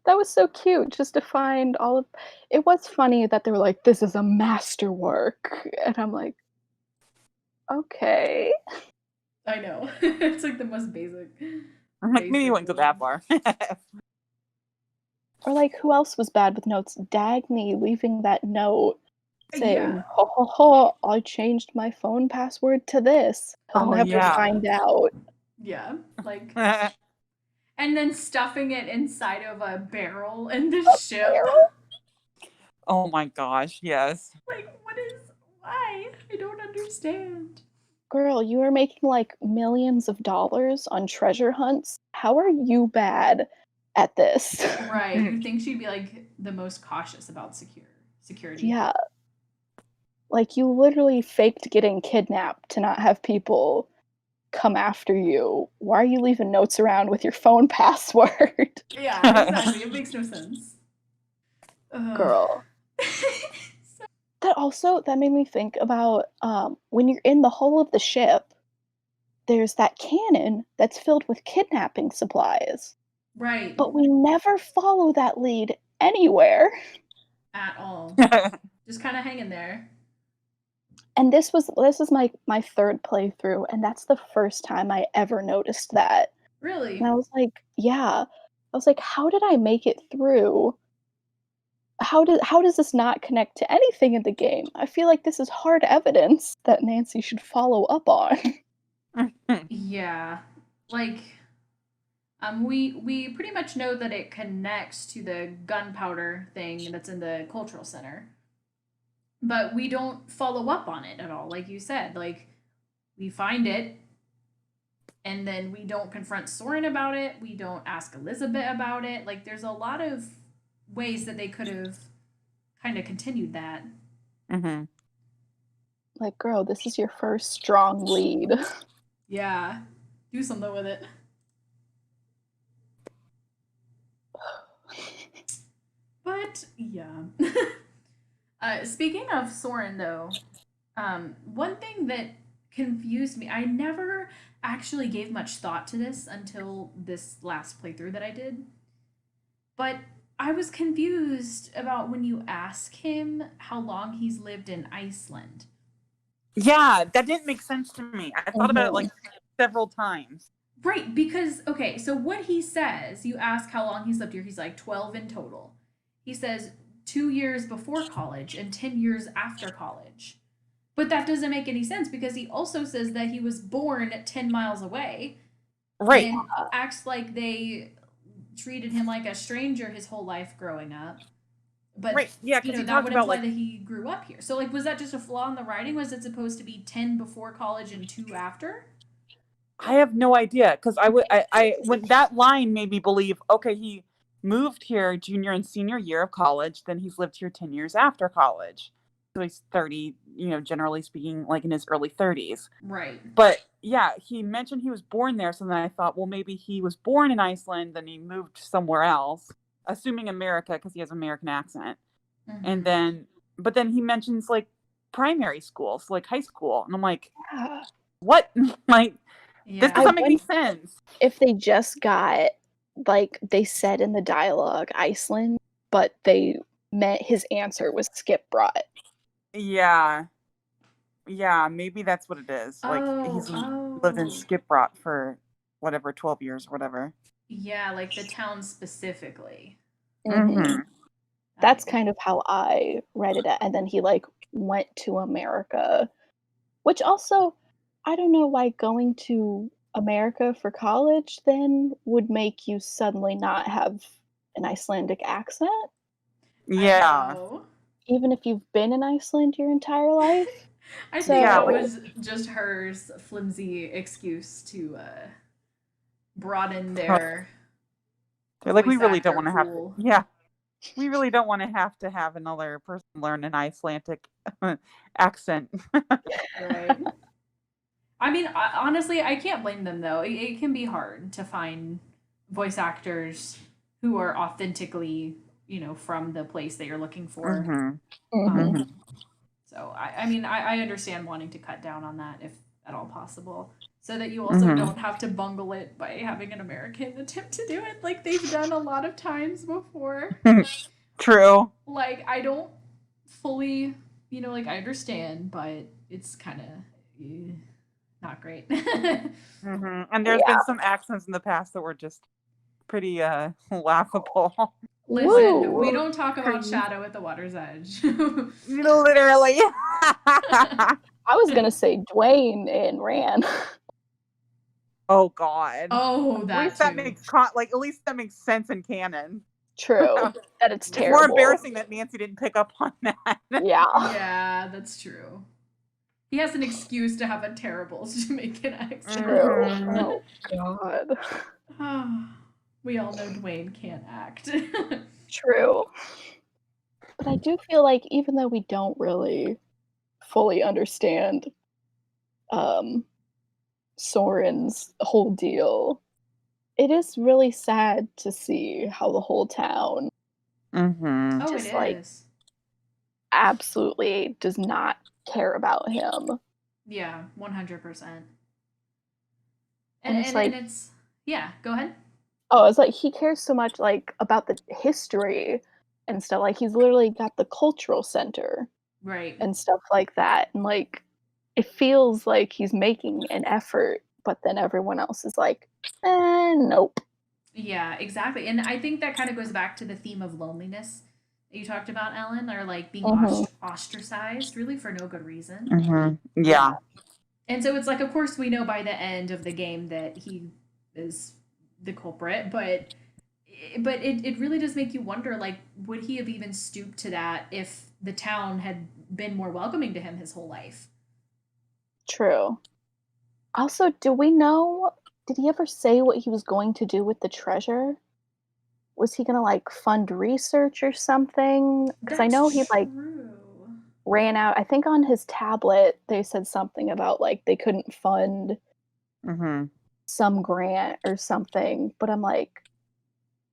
That was so cute, just to find all of it. Was funny that they were like, this is a masterwork, and I'm like, okay. I know. It's like the most basic. I'm like, maybe you wouldn't go that far. Or like, who else was bad with notes? Dagny leaving that note saying, "Ho ho ho! I changed my phone password to this. He'll never find out." Yeah, like, and then stuffing it inside of a barrel in the ship. Barrel? Oh my gosh, yes. Like, why? I don't understand. Girl, you are making like millions of dollars on treasure hunts. How are you bad at this? Right. You think she'd be like the most cautious about security. Yeah. Like, you literally faked getting kidnapped to not have people come after you. Why are you leaving notes around with your phone password? Yeah, exactly. It makes no sense. Girl. That made me think about when you're in the hull of the ship, there's that cannon that's filled with kidnapping supplies. Right. But we never follow that lead anywhere. At all. Just kind of hanging there. And this is my third playthrough, and that's the first time I ever noticed that. Really? And I was like, yeah. I was like, how did I make it through? How does this not connect to anything in the game? I feel like this is hard evidence that Nancy should follow up on. Yeah. Like, we pretty much know that it connects to the gunpowder thing that's in the cultural center. But we don't follow up on it at all, like you said. Like, we find it, and then we don't confront Soren about it. We don't ask Elizabeth about it. Like, there's a lot of ways that they could have kind of continued that. Mm-hmm. Like, girl, this is your first strong lead. Yeah. Do something with it. But, yeah. Speaking of Soren, though, one thing that confused me. I never actually gave much thought to this until this last playthrough that I did. But I was confused about when you ask him how long he's lived in Iceland. Yeah, that didn't make sense to me. I thought about it like Mhm. several times. Right, because, okay, so what he says, you ask how long he's lived here, he's like 12 in total. He says 2 years before college and 10 years after college. But that doesn't make any sense because he also says that he was born 10 miles away Right. and acts like they treated him like a stranger his whole life growing up. But Right. Yeah, because he that talked would about imply like that he grew up here. So like was that just a flaw in the writing? Was it supposed to be 10 before college and 2 after? I have no idea because I when that line made me believe, okay, he moved here junior and senior year of college, then he's lived here 10 years after college. So he's 30, generally speaking, like in his early 30s. Right. But yeah, he mentioned he was born there. So then I thought, well, maybe he was born in Iceland, then he moved somewhere else, assuming America because he has an American accent. And then, but then he mentions like primary schools, like high school. And I'm like, Yeah. what? Like, this Yeah. doesn't make any sense. If they just got, like, they said in the dialogue Iceland, but they meant his answer was Skip brought. Yeah. Yeah, maybe that's what it is. Like, he's lived in Oh. Skip-Rot for whatever, 12 years or whatever. Yeah, like the town specifically. Mhm. That's kind of how I read it. And then he, like, went to America, which also, I don't know why going to America for college then would make you suddenly not have an Icelandic accent, I Yeah. know. even if you've been in Iceland your entire life. I think Yeah, that like, was just her flimsy excuse to broaden their they're like, we voice really don't actor want to have to, pool. yeah, we really don't want to have another person learn an Icelandic accent. Right. I mean, honestly, I can't blame them though. It can be hard to find voice actors who are authentically, from the place that you're looking for. Mhm. Mhm. Mhm. So I mean, I understand wanting to cut down on that if at all possible, so that you also Mhm. don't have to bungle it by having an American attempt to do it like they've done a lot of times before. True. Like I don't fully, like I understand, but it's kind of not great. Mhm. And there's been some accents in the past that were just pretty laughable. Listen, we Woo! don't talk about Cringe. Shadow at the Water's Edge. Literally. I was gonna say Dwayne in Ran. Oh God. Oh, At that least that too. makes at least that makes sense in canon. True. That it's It's more terrible. embarrassing that Nancy didn't pick up on that. Yeah. Yeah, that's true. He has an excuse to have a terrible Jamaican accent. True. Mhm. Oh God. We all know Dwayne can't act. True. But I do feel like even though we don't really fully understand um Soren's whole deal, it is really sad to see how the whole town Mhm. Oh, it just like is. absolutely does not care about him. Yeah, 100%. And it's And like, it's yeah, go ahead. oh, it's like he cares so much like about the history and stuff. Like he's literally got the cultural center Right. and stuff like that. And like it feels like he's making an effort, but then everyone else is like, nope. Yeah, exactly. And I think that kind of goes back to the theme of loneliness that you talked about, Ellen, or like being Mhm. ostracized really for no good reason. Mhm. Yeah. And so it's like, of course, we know by the end of the game that he is the culprit, but it really does make you wonder, like, would he have even stooped to that if the town had been more welcoming to him his whole life? True. Also, do we know, did he ever say what he was going to do with the treasure? Was he gonna like fund research or something? Because I know he That's like true. ran out. I think on his tablet they said something about like they couldn't fund Mhm. some grant or something. But I'm like,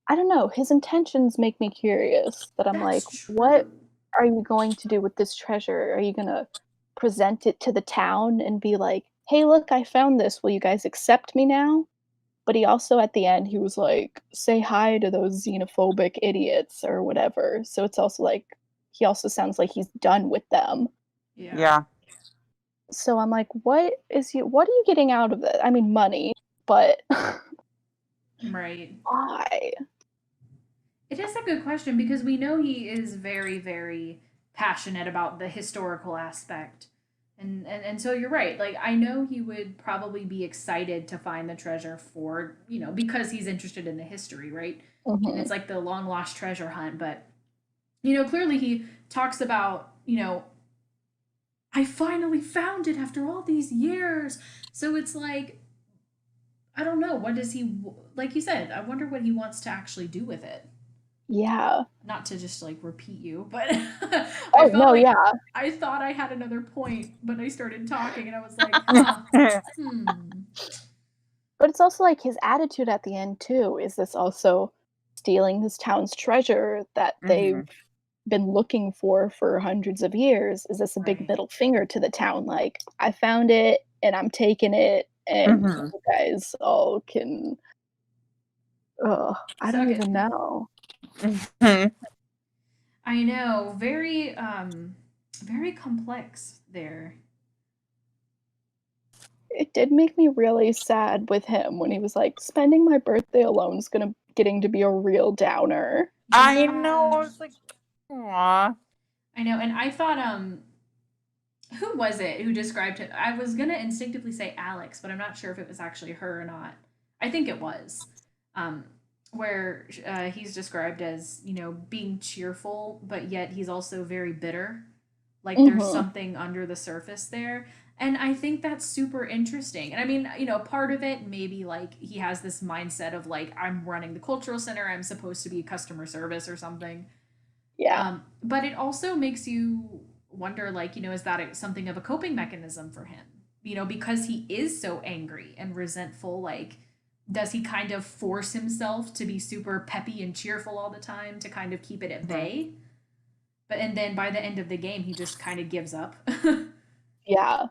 I don't know. His intentions make me curious. That I'm like, That's what true. are you going to do with this treasure? Are you gonna present it to the town and be like, "Hey, look, I found this. Will you guys accept me now?" But he also at the end, he was like, "Say hi to those xenophobic idiots," or whatever. So it's also like he also sounds like he's done with them. Yeah. Yeah. So I'm like, what are you getting out of it? I mean, money, but Right. why? It is a good question because we know he is very, very passionate about the historical aspect. And so you're right. Like I know he would probably be excited to find the treasure for, because he's interested in the history, right? And Mhm. it's like the long lost treasure hunt, but clearly he talks about, I finally found it after all these years. So it's like I don't know, what does he like you said, I wonder what he wants to actually do with it. Yeah. Not to just like repeat you, but I Oh, felt no, like yeah. I thought I had another point, but I started talking and I was like, huh, hmm. But it's also like his attitude at the end too, is this also stealing this town's treasure that they've Mhm. been looking for hundreds of years? Is this a big Right. middle finger to the town? Like, I found it and I'm taking it, and Mhm. you guys all can. Ugh, I don't Suck it. even know. Mhm. I know. Very very complex there. It did make me really sad with him when he was like, spending my birthday alone is getting to be a real downer. I know. I Yeah. was like, aw. I know. And I thought who was it who described it? I was gonna instinctively say Alex, but I'm not sure if it was actually her or not. I think it was. Um, where he's described as being cheerful, but yet he's also very bitter. Like there's Mhm. something under the surface there, and I think that's super interesting. And I mean, part of it maybe like he has this mindset of like I'm running the cultural center, I'm supposed to be customer service or something. Yeah. But it also makes you wonder, like, is that something of a coping mechanism for him? Because he is so angry and resentful, like, does he kind of force himself to be super peppy and cheerful all the time to kind of keep it at Mhm. bay? And then by the end of the game, he just kind of gives up. Yeah.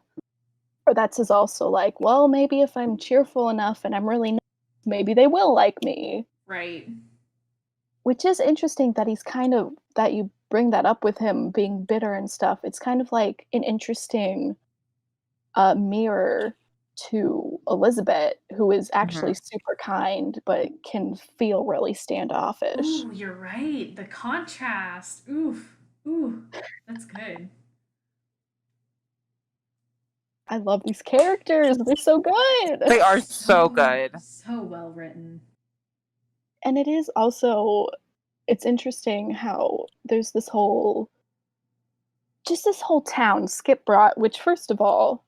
Or that's his also like, well, maybe if I'm cheerful enough and I'm really nice, maybe they will like me. Right. Which is interesting that he's kind of that you bring that up with him being bitter and stuff. It's kind of like an interesting mirror to Elizabeth, who is actually Mhm. super kind but can feel really standoffish. Ooh, you're right. The contrast. Oof. Ooh, that's good. I love these characters. They're so good. They are so So, good. so well written. And it is also it's interesting how there's this whole town Skip brought, which first of all,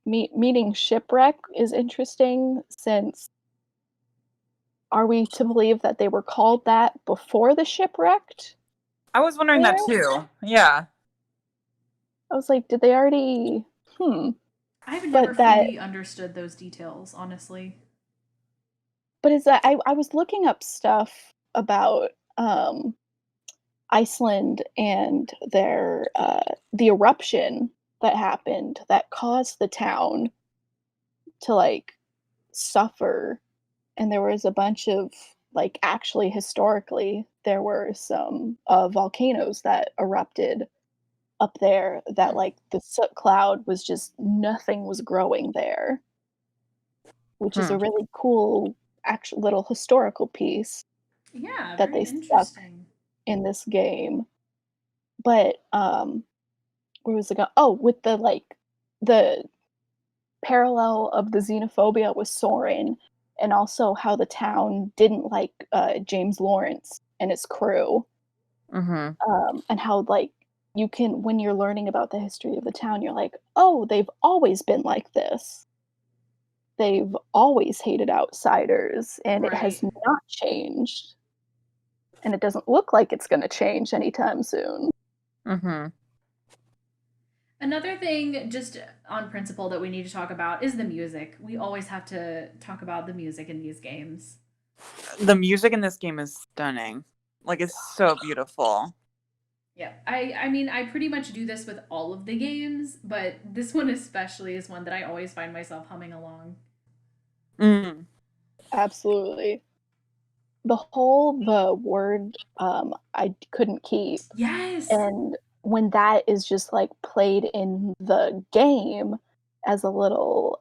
meeting shipwreck is interesting since are we to believe that they were called that before the shipwrecked I was wondering there? that too. Yeah. I was like, did they already I've never but that fully understood those details, honestly. but is that I was looking up stuff about Iceland and their the eruption that happened that caused the town to like suffer, and there was a bunch of like actually historically there were some volcanoes that erupted up there that Hmm. like the soot cloud was just nothing was growing there, which is Hmm. a really cool actual little historical piece Yeah, that very they stuck interesting. in this game. But where was it go? Oh, with the parallel of the xenophobia with Soren, and also how the town didn't like James Lawrence and his crew, Mhm. and how like you can when you're learning about the history of the town, you're like, oh, they've always been like this. They've always hated outsiders, and it has Right. not changed, and it doesn't look like it's going to change anytime soon. Mhm. Another thing, just on principle, that we need to talk about is the music. We always have to talk about the music in these games. The music in this game is stunning. Like it's so beautiful. Yeah, I mean, I pretty much do this with all of the games, but this one especially is one that I always find myself humming along. Mm. Absolutely. The word I couldn't keep, Yes. and when that is just like played in the game as a little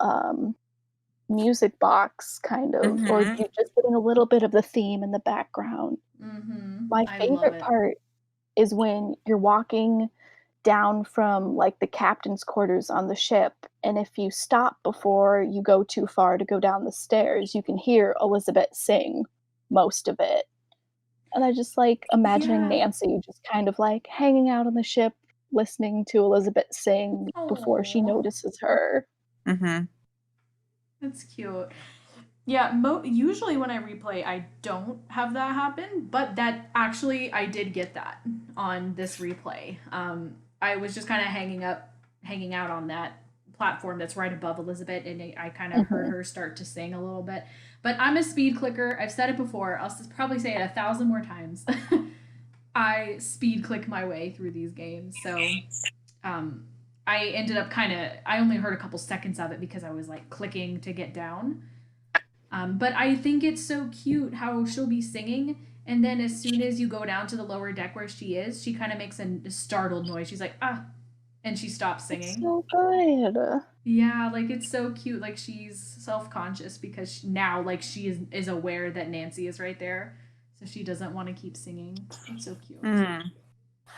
music box kind of, or Mhm. you just getting a little bit of the theme in the background. My I love favorite it. part is when you're walking down from like the captain's quarters on the ship, and if you stop before you go too far to go down the stairs, you can hear Elizabeth sing most of it. And I just like imagining Yeah. Nancy just kind of like hanging out on the ship, listening to Elizabeth sing before she Oh, notices her. Mhm. that's cute. Yeah, usually when I replay, I don't have that happen, but that actually I did get that on this replay. I was just kind of hanging out on that platform that's right above Elizabeth, and I kind of heard Mhm. her start to sing a little bit. But I'm a speed clicker. I've said it before. I'll probably say it 1,000 more times. I speed click my way through these games, so um, I ended up I only heard a couple seconds of it because I was like clicking to get down. But I think it's so cute how she'll be singing, and then as soon as you go down to the lower deck where she is, she kind of makes a startled noise. She's like, ah, and she stops It's singing. so good. Yeah, like it's so cute. Like she's self conscious because now, like is aware that Nancy is right there, so she doesn't want to keep singing. It's so cute. Mm.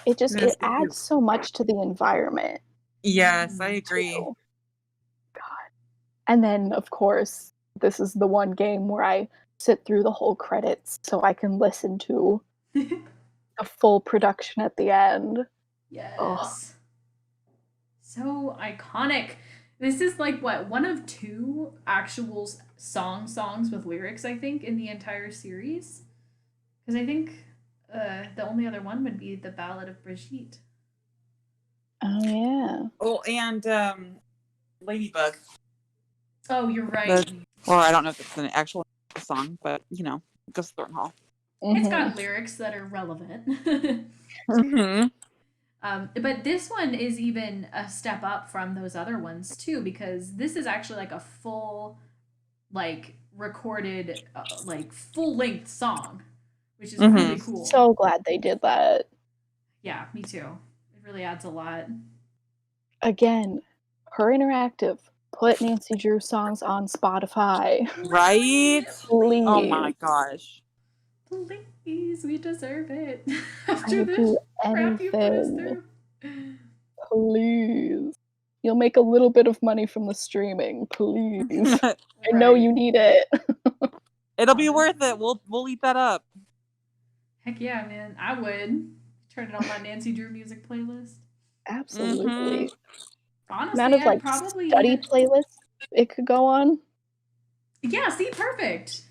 It That's so cute. adds so much to the environment Yes, I agree. too. And then, of course, this is the one game where I sit through the whole credits so I can listen to a full production at the end. Oh, Yes. So iconic. This is like what, one of two actual songs with lyrics, I think, in the entire series. Because I think the only other one would be the Ballad of Brigitte. oh yeah. Oh, and Ladybug. Oh, you're The right. or I don't know if it's an actual song, but it goes to Thornton Hall. It's Mhm. got lyrics that are relevant. Mhm. But this one is even a step up from those other ones too, because this is actually like a full, like recorded, like full length song, which is really Mhm. cool. So glad they did that. Yeah, me too. It really adds a lot. Again, her interactive. Put Nancy Drew songs on Spotify. Literally, Right? Oh my Please. gosh. please, we deserve it I after would the do crap you put us anything. through. Please. You'll make a little bit of money from the streaming, please. I know Right. you need it. It'll be worth it. Honestly. We'll eat that up. Heck yeah, man. I would. Turn it on my Nancy Drew music playlist. Mhm. Absolutely. Amount Honestly, of, I'd like, probably study even. playlists it could go on. Yeah, see, perfect.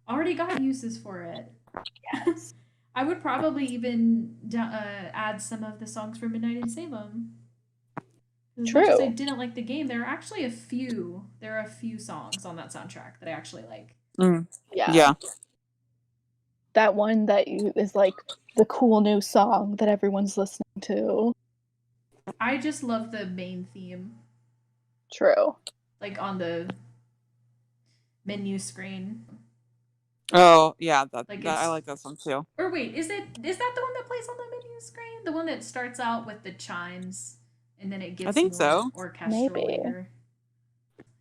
Already got uses for it. Yes. I would probably even add some of the songs from Midnight in Salem. As much as I True. didn't like the game, there are actually a few. There are a few songs on that soundtrack that I actually like. Mm. Yeah. Yeah. That one that is, like, the cool new song that everyone's listening to. I just love the main theme, True. like on the menu screen. Oh, yeah, Like I it's. like that song too. Or wait, is that the one that plays on the menu screen? The one that starts out with the chimes, and then it I gets think more so. orchestral Maybe. later.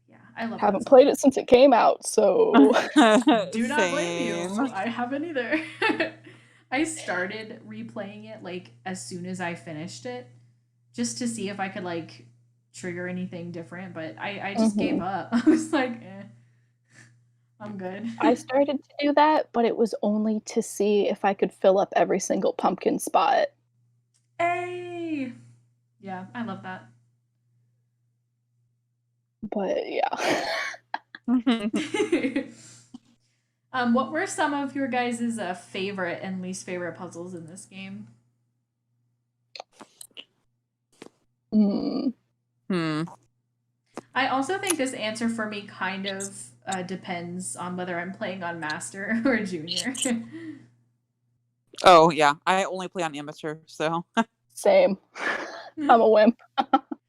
Yeah, I love that Haven't played song. it since it came out, so Do not blame you. Same. I haven't either. I started replaying it like as soon as I finished it, just to see if I could like trigger anything different, but I just gave Mhm. up. I was like, I'm good. I started to do that, but it was only to see if I could fill up every single pumpkin spot. Hey! Yeah, I love that. But yeah. What were some of your guys' favorite and least favorite puzzles in this game? Mm. Hmm. I also think this answer for me kind of depends on whether I'm playing on Master or Junior. Oh, yeah. I only play on amateur, so Same. I'm a wimp.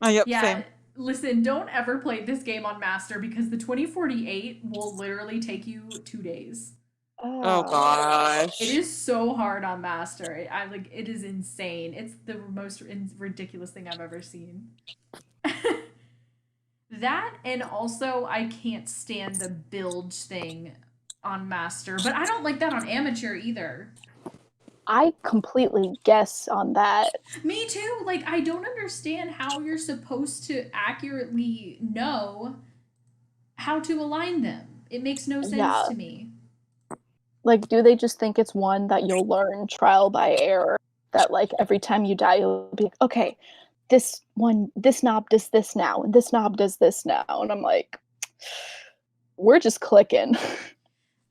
Yep, Yeah, same. listen, don't ever play this game on Master because the 2048 will literally take you 2 days. Oh gosh. It is so hard on Master. It is insane. It's the most ridiculous thing I've ever seen. That, and also I can't stand the bilge thing on Master, but I don't like that on Amateur either. I completely guess on that. Me too. Like, I don't understand how you're supposed to accurately know how to align them. It makes no sense to me. Like, do they just think it's one that you'll learn trial by error? That, like, every time you die, you'll be like, okay, this knob does this now, and this knob does this now. And I'm like, we're just clicking.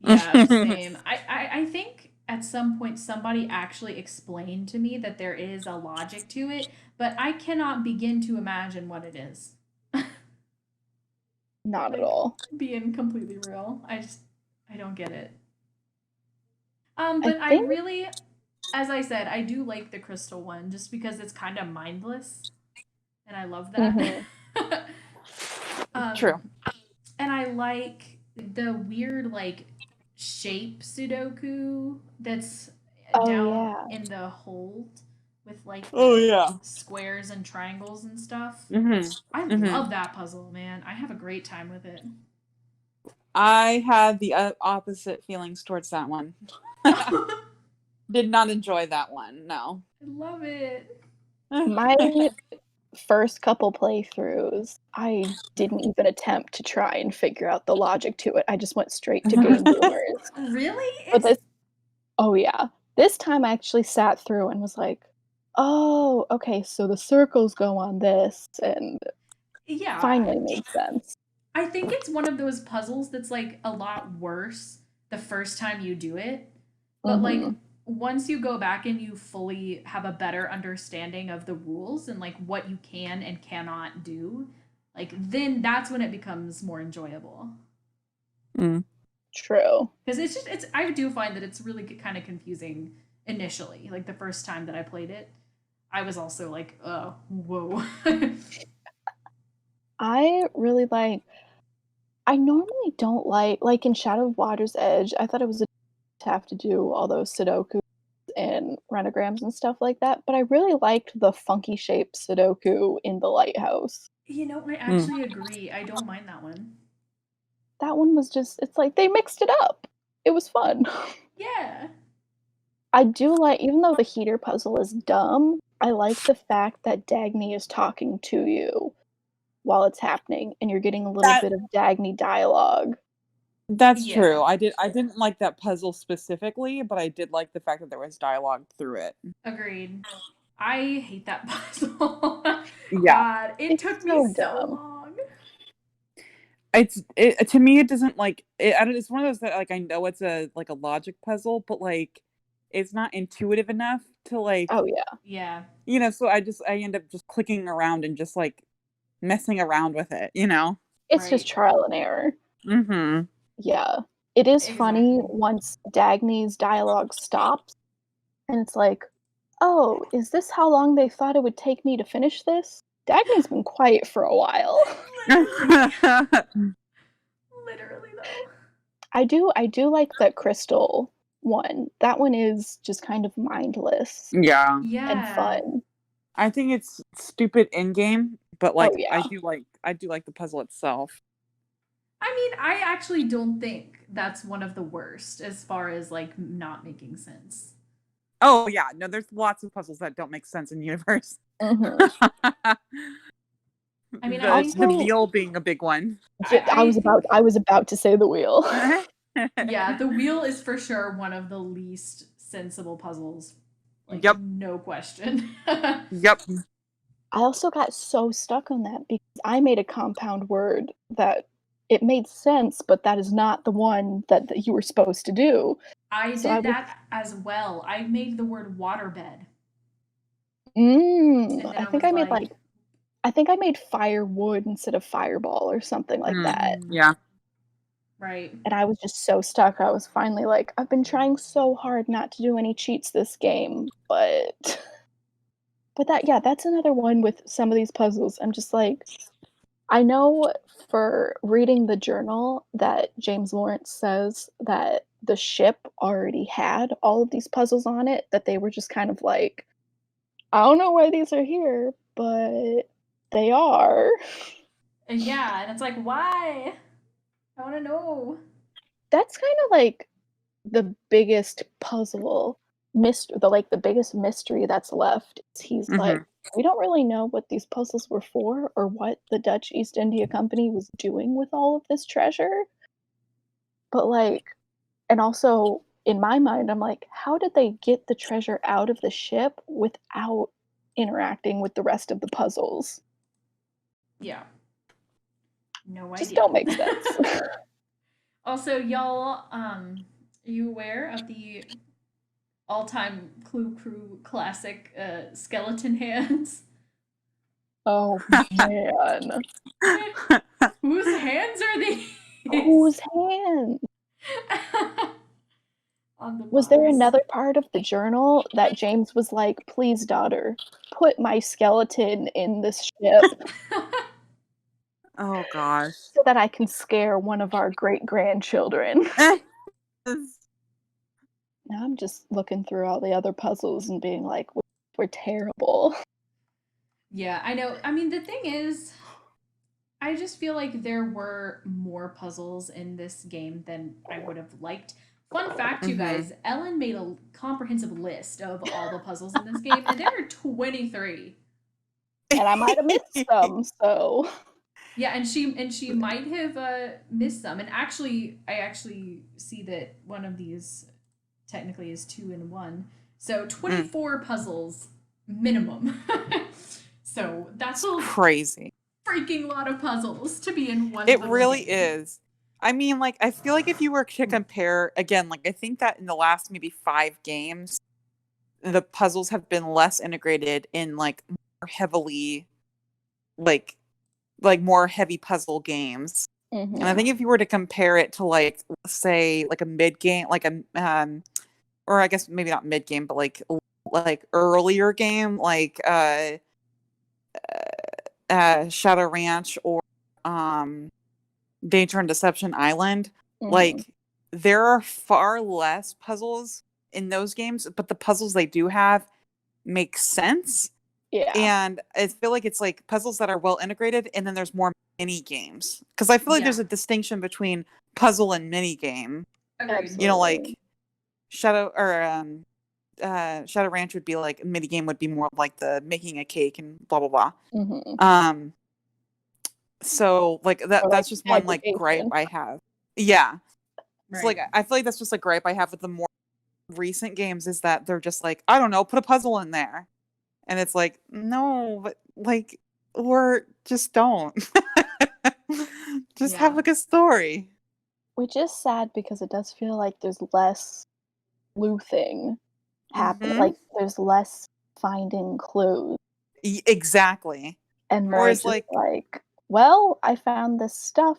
Yeah, same. I think at some point somebody actually explained to me that there is a logic to it, but I cannot begin to imagine what it is. Not at all. Being completely real. I don't get it. But I think really, as I said, I do like the crystal one just because it's kind of mindless, and I love that. True. And I like the weird like shape Sudoku that's down in the hold with like squares and triangles and stuff. I love that puzzle, man. I have a great time with it. I had the opposite feelings towards that one. Did not enjoy that one. No. I love it. My first couple playthroughs, I didn't even attempt to try and figure out the logic to it. I just went straight to Game Boomers. Really? But oh yeah. This time I actually sat through and was like, oh, okay, so the circles go on this, and finally made sense. I think it's one of those puzzles that's like a lot worse the first time you do it. But like once you go back and you fully have a better understanding of the rules and like what you can and cannot do, like then that's when it becomes more enjoyable. True. Because it's I do find that it's really kind of confusing initially. Like the first time that I played it, I was also like, oh, whoa. I really like. I normally don't like in Shadow of Water's Edge. I thought it was to have to do all those Sudoku and renograms and stuff like that, but I really liked the funky shaped Sudoku in the lighthouse. You know, I actually agree. I don't mind that one. That one was just, it's like they mixed it up. It was fun. Yeah. I do like, even though the heater puzzle is dumb, I like the fact that Dagny is talking to you while it's happening, and you're getting a little bit of Dagny dialogue. That's true. I didn't like that puzzle specifically, but I did like the fact that there was dialogue through it. Agreed. I hate that puzzle. Yeah. God, it took me so long. To me it doesn't like it. It's one of those that like I know it's a logic puzzle, but like it's not intuitive enough to like. Oh yeah. Yeah. You know, so I end up just clicking around and just like messing around with it. You know, it's just trial and error. Yeah. It is funny once Dagny's dialogue stops and it's like, oh, is this how long they thought it would take me to finish this? Dagny's been quiet for a while. Literally though. I do like that crystal one. That one is just kind of mindless. Yeah. And fun. I think it's stupid in game, but like I do like the puzzle itself. I mean, I actually don't think that's one of the worst as far as like not making sense. Oh yeah, no, there's lots of puzzles that don't make sense in universe. I mean, the wheel being a big one. I was about to say the wheel. Yeah, the wheel is for sure one of the least sensible puzzles. Like, no question. Yep. I also got so stuck on that because I made a compound word that it made sense, but that is not the one that you were supposed to do. I did that as well. I made the word waterbed. I think I made firewood instead of fireball or something like that. Yeah. Right. And I was just so stuck. I was finally like, I've been trying so hard not to do any cheats this game, but But that's another one with some of these puzzles. I'm just like, I know for reading the journal that James Lawrence says that the ship already had all of these puzzles on it, that they were just kind of like, I don't know why these are here, but they are. And yeah, and it's like, why? I want to know. That's kind of like the biggest puzzle the biggest mystery that's left is he's like, we don't really know what these puzzles were for or what the Dutch East India Company was doing with all of this treasure. But like, and also in my mind, I'm like, how did they get the treasure out of the ship without interacting with the rest of the puzzles? Yeah. No Just idea. don't make sense. Also, y'all, are you aware of the all-time Clue Crew classic skeleton hands? Oh man. Whose hands are these? Whose hand? On the Was there box. another part of the journal that James was like, please, daughter, put my skeleton in this ship Oh gosh. so that I can scare one of our great-grandchildren? Now I'm just looking through all the other puzzles and being like, we're terrible. Yeah, I know. I mean, the thing is, I just feel like there were more puzzles in this game than I would have liked. Fun fact, you guys, Ellen made a comprehensive list of all the puzzles in this game, and there are 23. And I might have missed some, so. Yeah, and she might have missed some. And actually, I actually see that one of these technically is 2 in 1. So 24 puzzles minimum. So that's crazy. Freaking lot of puzzles to be in one. It really is. I mean, like, I feel like if you were to compare, again, like, I think that in the last maybe 5 games, the puzzles have been less integrated in, like, more heavily, like more heavy puzzle games. And I think if you were to compare it to, like, say, like a mid game, like a, or I guess maybe not mid game, but like earlier game, like Shadow Ranch or Danger and Deception Island, like there are far less puzzles in those games, but the puzzles they do have make sense. Yeah. And I feel like it's like puzzles that are well integrated, and then there's more mini games. Because I feel like there's a distinction between puzzle and mini game. Agreed. You know, like Shadow Ranch would be like, mini game would be more like the making a cake and blah blah blah. So like that's just one like gripe I have. Yeah. Right. So like I feel like that's just a gripe I have with the more recent games, is that they're just like, I don't know, put a puzzle in there. And it's like, no, but like, or just don't. Just have like a story. Which is sad because it does feel like there's less sleuthing happening. Like there's less finding clues. Exactly. And more just like, well, I found this stuff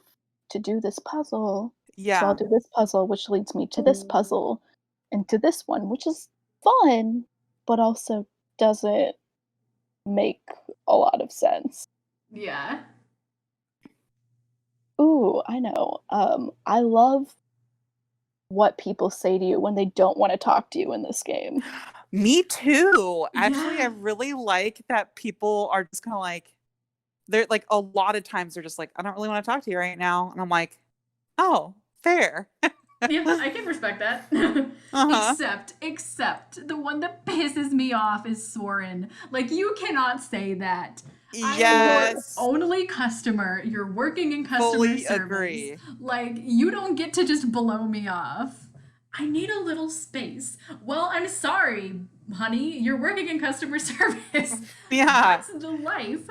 to do this puzzle. Yeah. So I'll do this puzzle, which leads me to this puzzle and to this one, which is fun, but also doesn't make a lot of sense. Yeah. Ooh, I know. I love what people say to you when they don't want to talk to you in this game. Me too. Actually, I really like that people are just kind of like, they're like, a lot of times they're just like, I don't really want to talk to you right now. And I'm like, oh, fair. Yeah, I can respect that. Except the one that pisses me off is Soren. Like, you cannot say that. Yes. I'm your only customer. You're working in customer Fully service. agree. Like, you don't get to just blow me off. I need a little space. Well, I'm sorry, honey. You're working in customer service. Yeah. That's the life.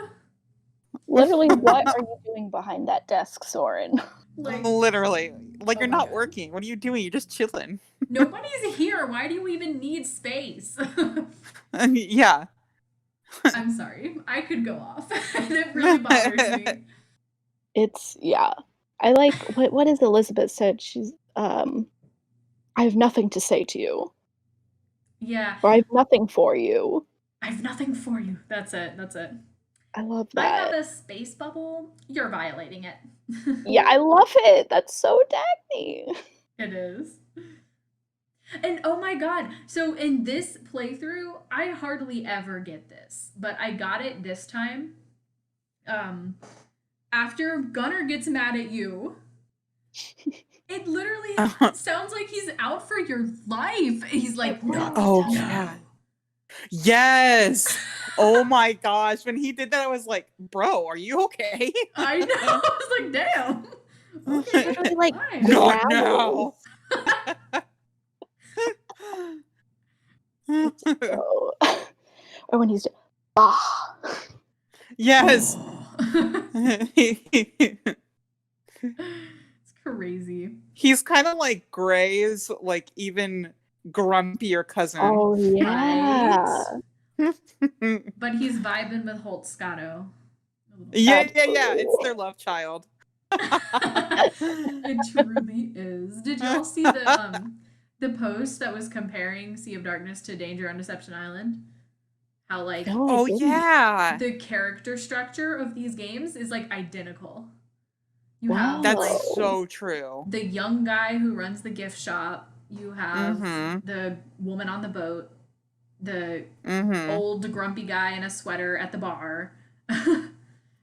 Literally, what are you doing behind that desk, Soren? Like, literally. Like, you're not working. What are you doing? You're just chilling. Nobody's here. Why do you even need space? Yeah. I'm sorry. I could go off. It really bothers me. It's, yeah. I like, what is Elizabeth said? She's, I have nothing to say to you. Yeah. Or I have nothing for you. I have nothing for you. That's it. I love I have that. a space bubble. You're violating it. Yeah, I love it. That's so Dagny. It is. And oh my god, so in this playthrough, I hardly ever get this, but I got it this time. Um, After Gunnar gets mad at you, it literally sounds like he's out for your life. He's like, no, Oh, no. yeah. Yes. Oh my gosh. When he did that, I was like, bro, are you okay? I know. I was like, damn. Okay, Literally, like, fine. Not growls. now. It's so... Or when he's just, bah. Yes. It's crazy. He's kind of like Gray's, like, even grumpier cousin. Oh, yeah. Right? But he's vibing with Holt Scotto. Yeah. It's their love child. It truly is. Did y'all see the post that was comparing Sea of Darkness to Danger on Deception Island? How like No, I Oh didn't. yeah. the character structure of these games is like identical. You Wow. have That's like so true. the young guy who runs the gift shop. You have Mhm. the woman on the boat, the Mhm. old grumpy guy in a sweater at the bar.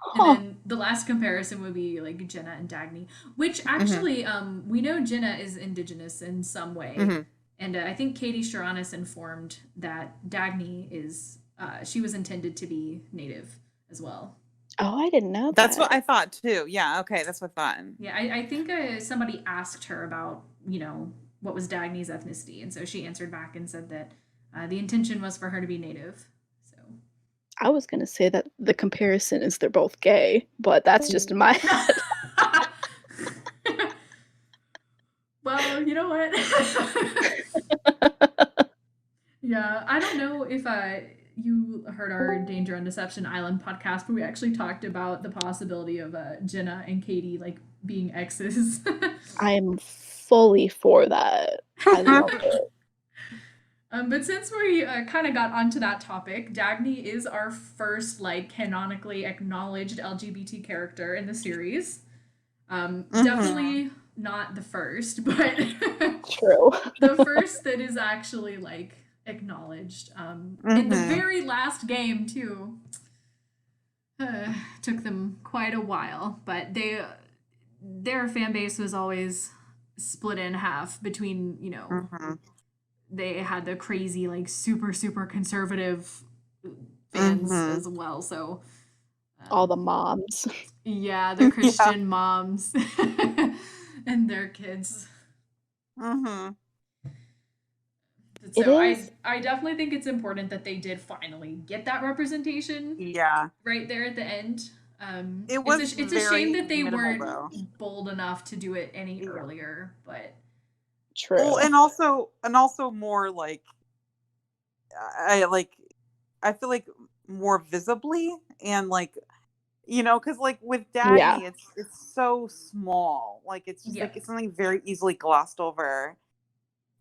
Huh. And then the last comparison would be like Jenna and Dagny, which actually we know Jenna is indigenous in some way. Mhm. And I think Katie Sharanis informed that Dagny is she was intended to be native as well. Oh, I didn't know That's that. what I thought too. Yeah, okay, that's what I thought. Yeah, I think somebody asked her about, what was Dagny's ethnicity. And so she answered back and said that the intention was for her to be native. So I was going to say that the comparison is they're both gay, but that's just in my head. Well, you know what? Yeah, I don't know if you heard our Danger on Deception Island podcast, but we actually talked about the possibility of Jenna and Katie like being exes. I am fully for that. I love it. But since we kind of got onto that topic, Dagny is our first like canonically acknowledged LGBT character in the series. Definitely not the first, but True. the first that is actually like acknowledged. In the very last game too. Took them quite a while, but their fan base was always split in half between, they had the crazy like super conservative fans as well. So all the moms. Yeah, the Christian moms and their kids. So I definitely think it's important that they did finally get that representation. Yeah. Right there at the end. It's a shame that they weren't bold enough to do it any earlier, but true. Well, and also more like I feel like more visibly and like because like with Dagny it's so small, like it's just like it's something very easily glossed over,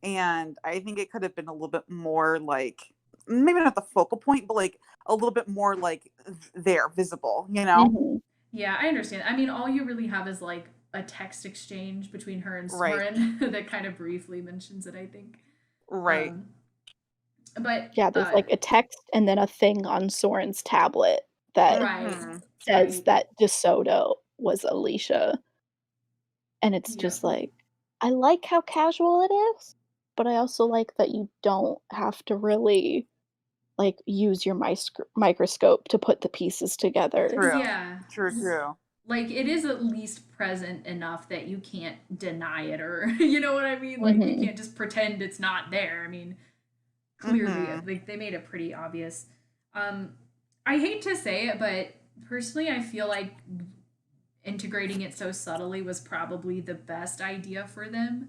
and I think it could have been a little bit more like maybe not the focal point, but like a little bit more like there visible, Yeah, I understand. I mean, all you really have is like a text exchange between her and Soren that kind of briefly mentions it, I think. Right. But yeah, there's like a text and then a thing on Soren's tablet that says that DeSoto was Alicia. And it's just like, I like how casual it is, but I also like that you don't have to really like use your microscope to put the pieces together. True. Yeah. True. Like it is at least present enough that you can't deny it, or you know what I mean? Like you can't just pretend it's not there. I mean, clearly like they made it pretty obvious. I hate to say it, but personally I feel like integrating it so subtly was probably the best idea for them.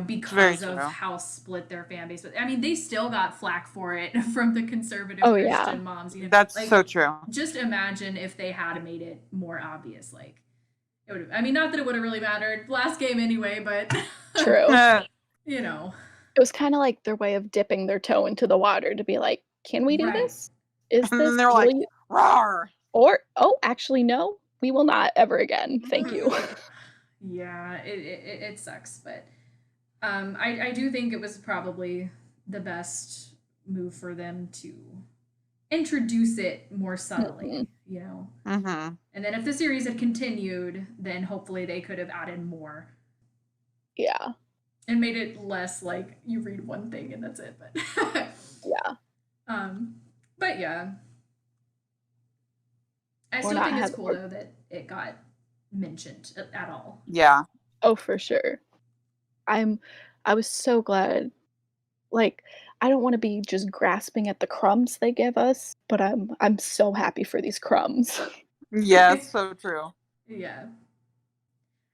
Because of how split their fan base was. I mean, they still got flack for it from the conservative Christian moms. That's like, so true. Just imagine if they had made it more obvious. Like, it would. I mean, not that it would have really mattered. Last game anyway, but true. It was kind of like their way of dipping their toe into the water to be like, Can we do Right. this? Is And then this they're will like, you "Rawr." or, "Oh, actually, no, we will not ever again. Thank you." Yeah, it sucks, but I do think it was probably the best move for them to introduce it more Mhm. subtly, you know. Mm-hmm. And then if the series had continued, then hopefully they could have added more Yeah, and made it less like you read one thing and that's it. But yeah. um, but yeah, I Or still not think it's have cool or though that it got mentioned at all. Yeah. Oh, for sure. I'm I was so glad. Like, I don't wanna be just grasping at the crumbs they give us, but I'm so happy for these crumbs. Yes, so true. Yeah.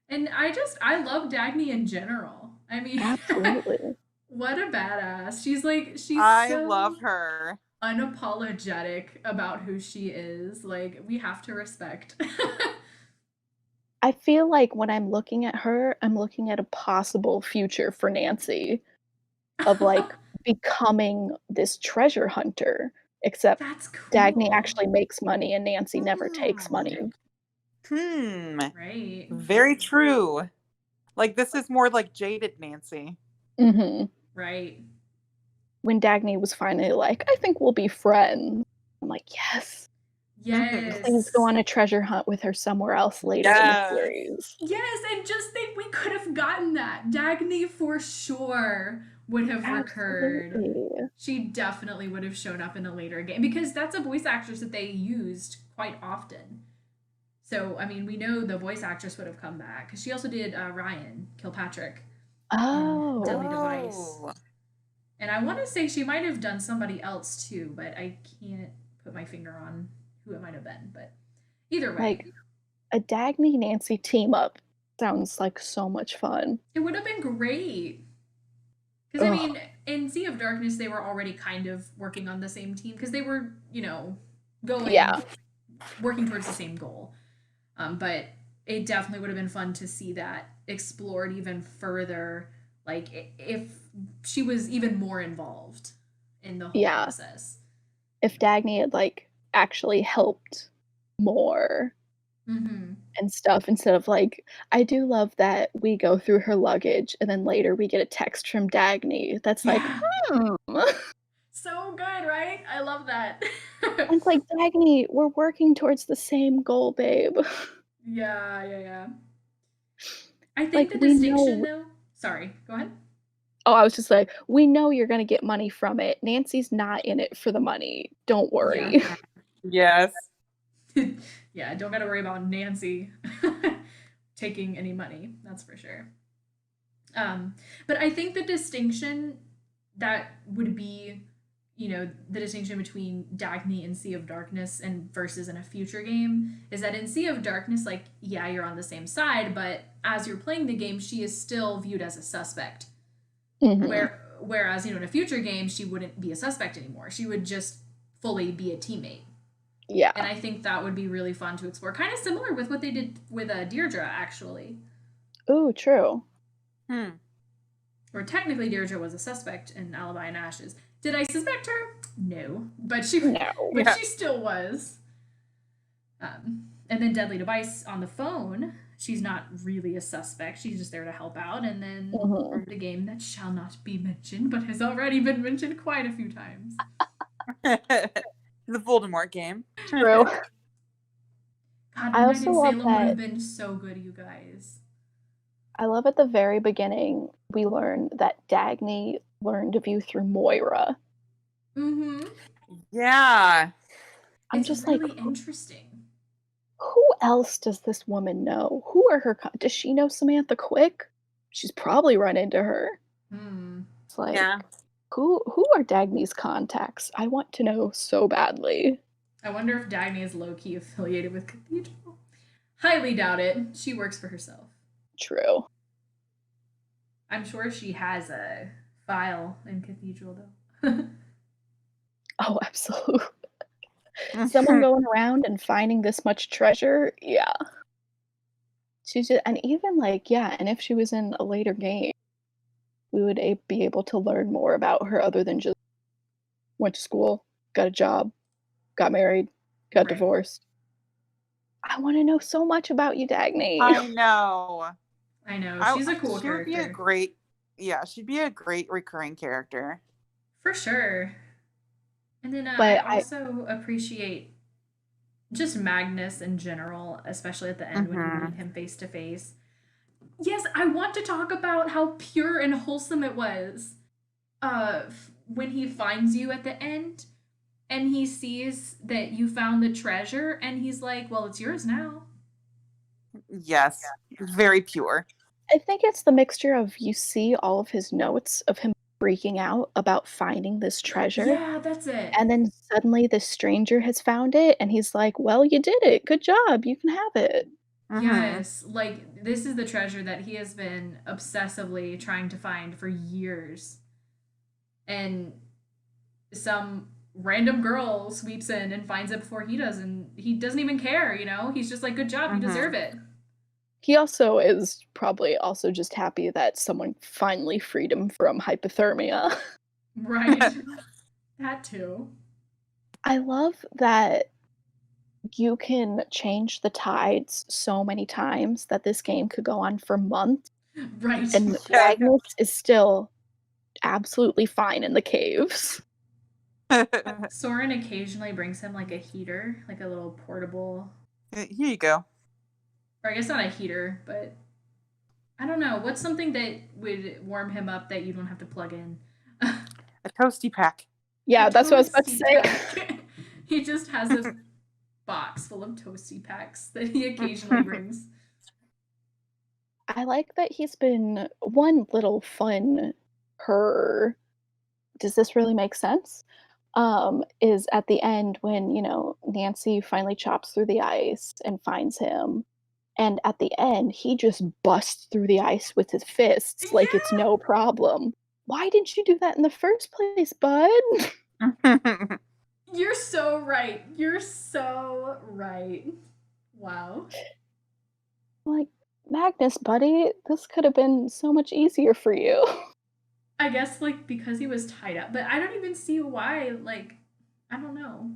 And I love Dagny in general. I mean, Absolutely. what a badass. She's I love so her. unapologetic about who she is. Like we have to respect. I feel like when I'm looking at her, I'm looking at a possible future for Nancy of, like, becoming this treasure hunter, except That's Dagny cool. actually makes money and Nancy never takes Hmm. money. Right. Very true. Like this is more like jaded Nancy. Mhm. Right. When Dagny was finally like, "I think we'll be friends." I'm like, "Yes, Mhm. please go Yes. on a treasure hunt with her somewhere else later in the Yes. series." Yes, and just think we could have gotten that. Dagny for sure would have recurred. Absolutely. She definitely would have shown up in a later game because that's a voice actress that they used quite often. So, I mean, we know the voice actress would have come back because she also did Ryan Kilpatrick in Deadly Oh. Device. Oh. And I want to say she might have done somebody else too, but I can't put my finger on who it might have been. But either way, Like, a Dagny Nancy team up sounds like so much fun. it would have been great. Because, I Ugh. mean, in Sea of Darkness, they were already kind of working on the same team because they were, you know, Yeah. working towards the same goal. But it definitely would have been fun to see that explored even further. Like, if she was even more involved in the whole Yeah. process. If Dagny had, like, actually helped more Mm-hmm. and stuff instead of, like I do love that we go through her luggage and then later we get a text from Dagny that's like, Yeah. "Hmm." So good, right? I love that. It's like, "Dagny, we're working towards the same goal, babe." Yeah, yeah, yeah. I think Like, the we distinction, know though. Sorry, go ahead. Oh, I was just like, "We know you're gonna get money from it. Nancy's not in it for the money. Don't Yeah. worry." Yes. Yeah, don't got to worry about Nancy taking any money. That's for sure. Um, but I think the distinction that would be, you know, the distinction between Dagny and Sea of Darkness and versus in a future game is that in Sea of Darkness, like, yeah, you're on the same side, but as you're playing the game, she is still viewed as a suspect. Mhm. Whereas, you know, in a future game, she wouldn't be a suspect anymore. She would just fully be a teammate. And Yeah. I think that would be really fun to explore. Kind of similar with what they did with Deirdre, actually. Ooh, true. Hmm. Where technically Deirdre was a suspect in Alibi and Ashes. Did I suspect her? No, but No. Yeah. she still was. And then Deadly Device on the phone. She's not really a suspect. She's just there to help out. And then Mhm. the game that shall not be mentioned, but has already been mentioned quite a few times. The Voldemort game. True. God, I also Midnight in love Salem would have that been so good, you guys. I love at the very beginning, we learn that Dagny learned of you through Moira. Mm-hmm. Yeah. I'm It's just like, really interesting. who else does this woman know? Who are her does she know Samantha Quick? She's probably run into her. Hmm. It's like, Yeah. who are Dagny's contacts? I want to know so badly. I wonder if Dagny is low key affiliated with Cathedral. Highly doubt it. She works for herself. True. I'm sure she has a file in Cathedral, though. Oh, absolutely. Someone going around and finding this much treasure, yeah. She's just, and even like, yeah, and if she was in a later game, we would be able to learn more about her other than just went to school, got a job, got married, got Right. divorced. I want to know so much about you, Dagny. I know. I know. She's a cool She would be a character. great, yeah, she'd be a great recurring character. For sure. And then I But also appreciate just Magnus in general, especially at the end when you Mhm. meet him face to face. Yes, I want to talk about how pure and wholesome it was. When he finds you at the end and he sees that you found the treasure and he's like, "Well, it's yours now." Yes, very pure. I think it's the mixture of you see all of his notes of him freaking out about finding this treasure, Yeah, that's it. and then suddenly this stranger has found it, and he's like, "Well, you did it. Good job. You can have it." Mhm. Yes, like this is the treasure that he has been obsessively trying to find for years. And some random girl sweeps in and finds it before he does, and he doesn't even care, you know? He's just like, "Good job, you deserve Mhm. it." He also is probably also just happy that someone finally freed him from hypothermia. Right. That too. I love that you can change the tides so many times that this game could go on for months, Right. and Yes. Magnus is still absolutely fine in the caves. Soren occasionally brings him like a heater, like a little portable, Here you go. or I guess not a heater, but I don't know. What's something that would warm him up that you don't have to plug in? A toasty pack. Yeah, A that's what I was about to toasty say. pack. He just has a box full of toasty packs that he occasionally brings. I like that he's been one little fun her does this really make sense? Is at the end when, Nancy finally chops through the ice and finds him. And at the end, he just busts through the ice with his fists like it's Yeah! no problem. Why didn't you do that in the first place, bud? You're so right. You're so right. Wow. Like, Magnus, buddy, this could have been so much easier for you. I guess like because he was tied up, but I don't even see why. Like, I don't know.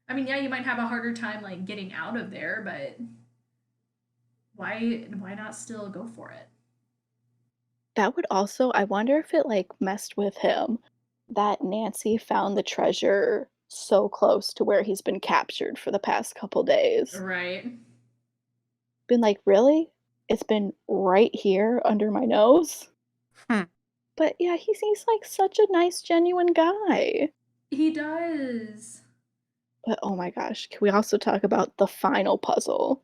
I mean, yeah, you might have a harder time like getting out of there, but why not still go for it? That would also I wonder if it, like, messed with him that Nancy found the treasure so close to where he's been captured for the past couple days. Right. Been like, "Really? It's been right here under my nose?" Hmm. But, yeah, he seems like such a nice, genuine guy. He does. But, oh my gosh, can we also talk about the final puzzle?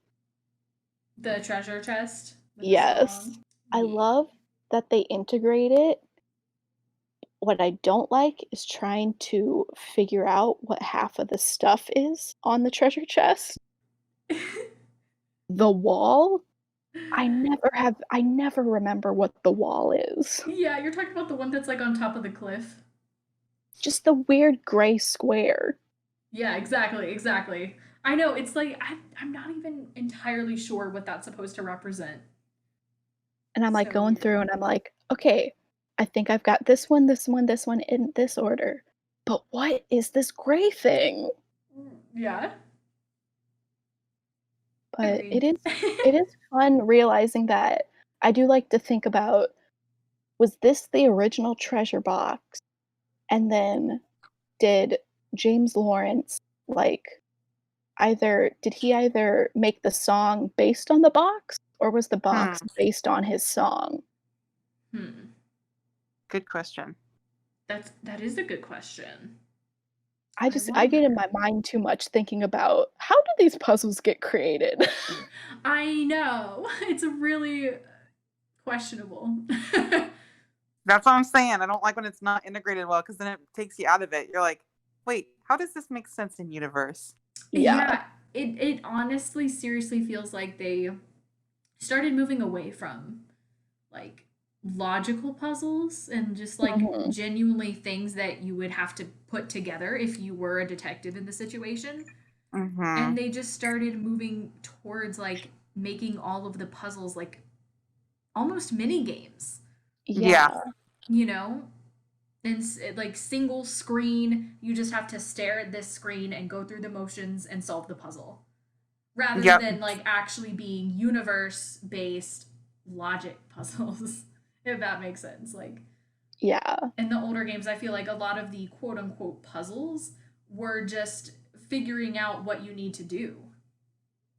The treasure chest with the Yes. song. I Yeah. love that they integrate it. What I don't like is trying to figure out what half of the stuff is on the treasure chest. The wall? I never remember what the wall is. Yeah, you're talking about the one that's like on top of the cliff. Just the weird gray square. Yeah, exactly, exactly. I know, it's like I'm not even entirely sure what that's supposed to represent. And I'm, like, So going weird. through and I'm like, "Okay, I think I've got this one in this order. But what is this gray thing?" Yeah, But agreed. it is fun realizing that I do like to think about, was this the original treasure box? And then did James Lawrence, like, either make the song based on the box, or was the Hmm. box based on his song? Hmm. Good question. That is a good question. I I get in wonder. my mind too much thinking about, how do these puzzles get created? I know. It's really questionable. That's what I'm saying. I don't like when it's not integrated well because then it takes you out of it. You're like, wait, how does this make sense in universe? Yeah. Yeah, it honestly seriously feels like they started moving away from like logical puzzles and just like Mhm. genuinely things that you would have to put together if you were a detective in the situation. Mm-hmm. And they just started moving towards like making all of the puzzles like almost mini games, Yeah. Yeah. you know? and like single screen, you just have to stare at this screen and go through the motions and solve the puzzle, rather Yep. than like actually being universe based logic puzzles. If that makes sense. Like, Yeah. in the older games, I feel like a lot of the quote unquote puzzles were just figuring out what you need to do.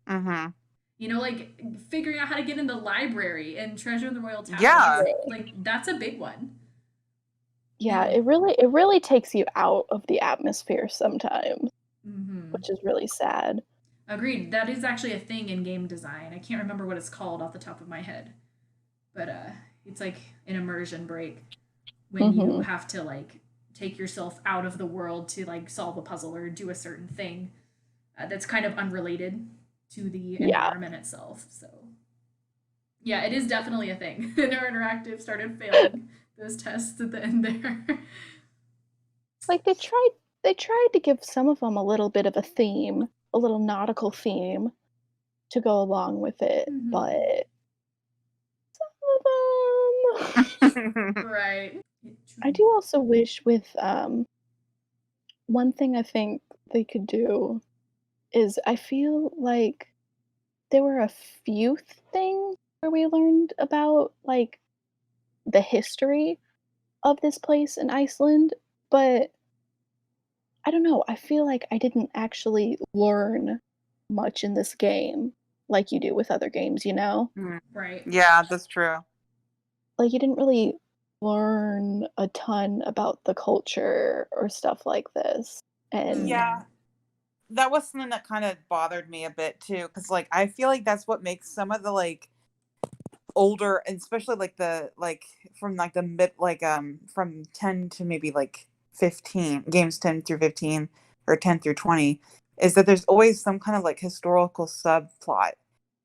Mm-hmm. You know, like figuring out how to get in the library and Treasure in the Royal Tower. Yeah. Like that's a big one. Yeah, You know? it really takes you out of the atmosphere sometimes, Mm-hmm. which is really sad. Agreed. That is actually a thing in game design. I can't remember what it's called off the top of my head, but it's like an immersion break when you have to like take yourself out of the world to like solve a puzzle or do a certain thing that's kind of unrelated to the Yeah. environment itself. So yeah, it is definitely a thing. Inner Interactive started failing those tests at the end there. Like they tried to give some of them a little bit of a theme, a little nautical theme to go along with it, Mhm. but some of them Right. I do also wish with one thing I think they could do is I feel like there were a few things where we learned about like the history of this place in Iceland, but I don't know, I feel like I didn't actually learn much in this game like you do with other games, you know? Right. Yeah, that's true. Like you didn't really learn a ton about the culture or stuff like this. And Yeah, that was something that kind of bothered me a bit too, because like I feel like that's what makes some of the like older, and especially like the like from like the mid like from 10 to maybe like 15 games, 10 through 15 or 10 through 20, is that there's always some kind of like historical subplot.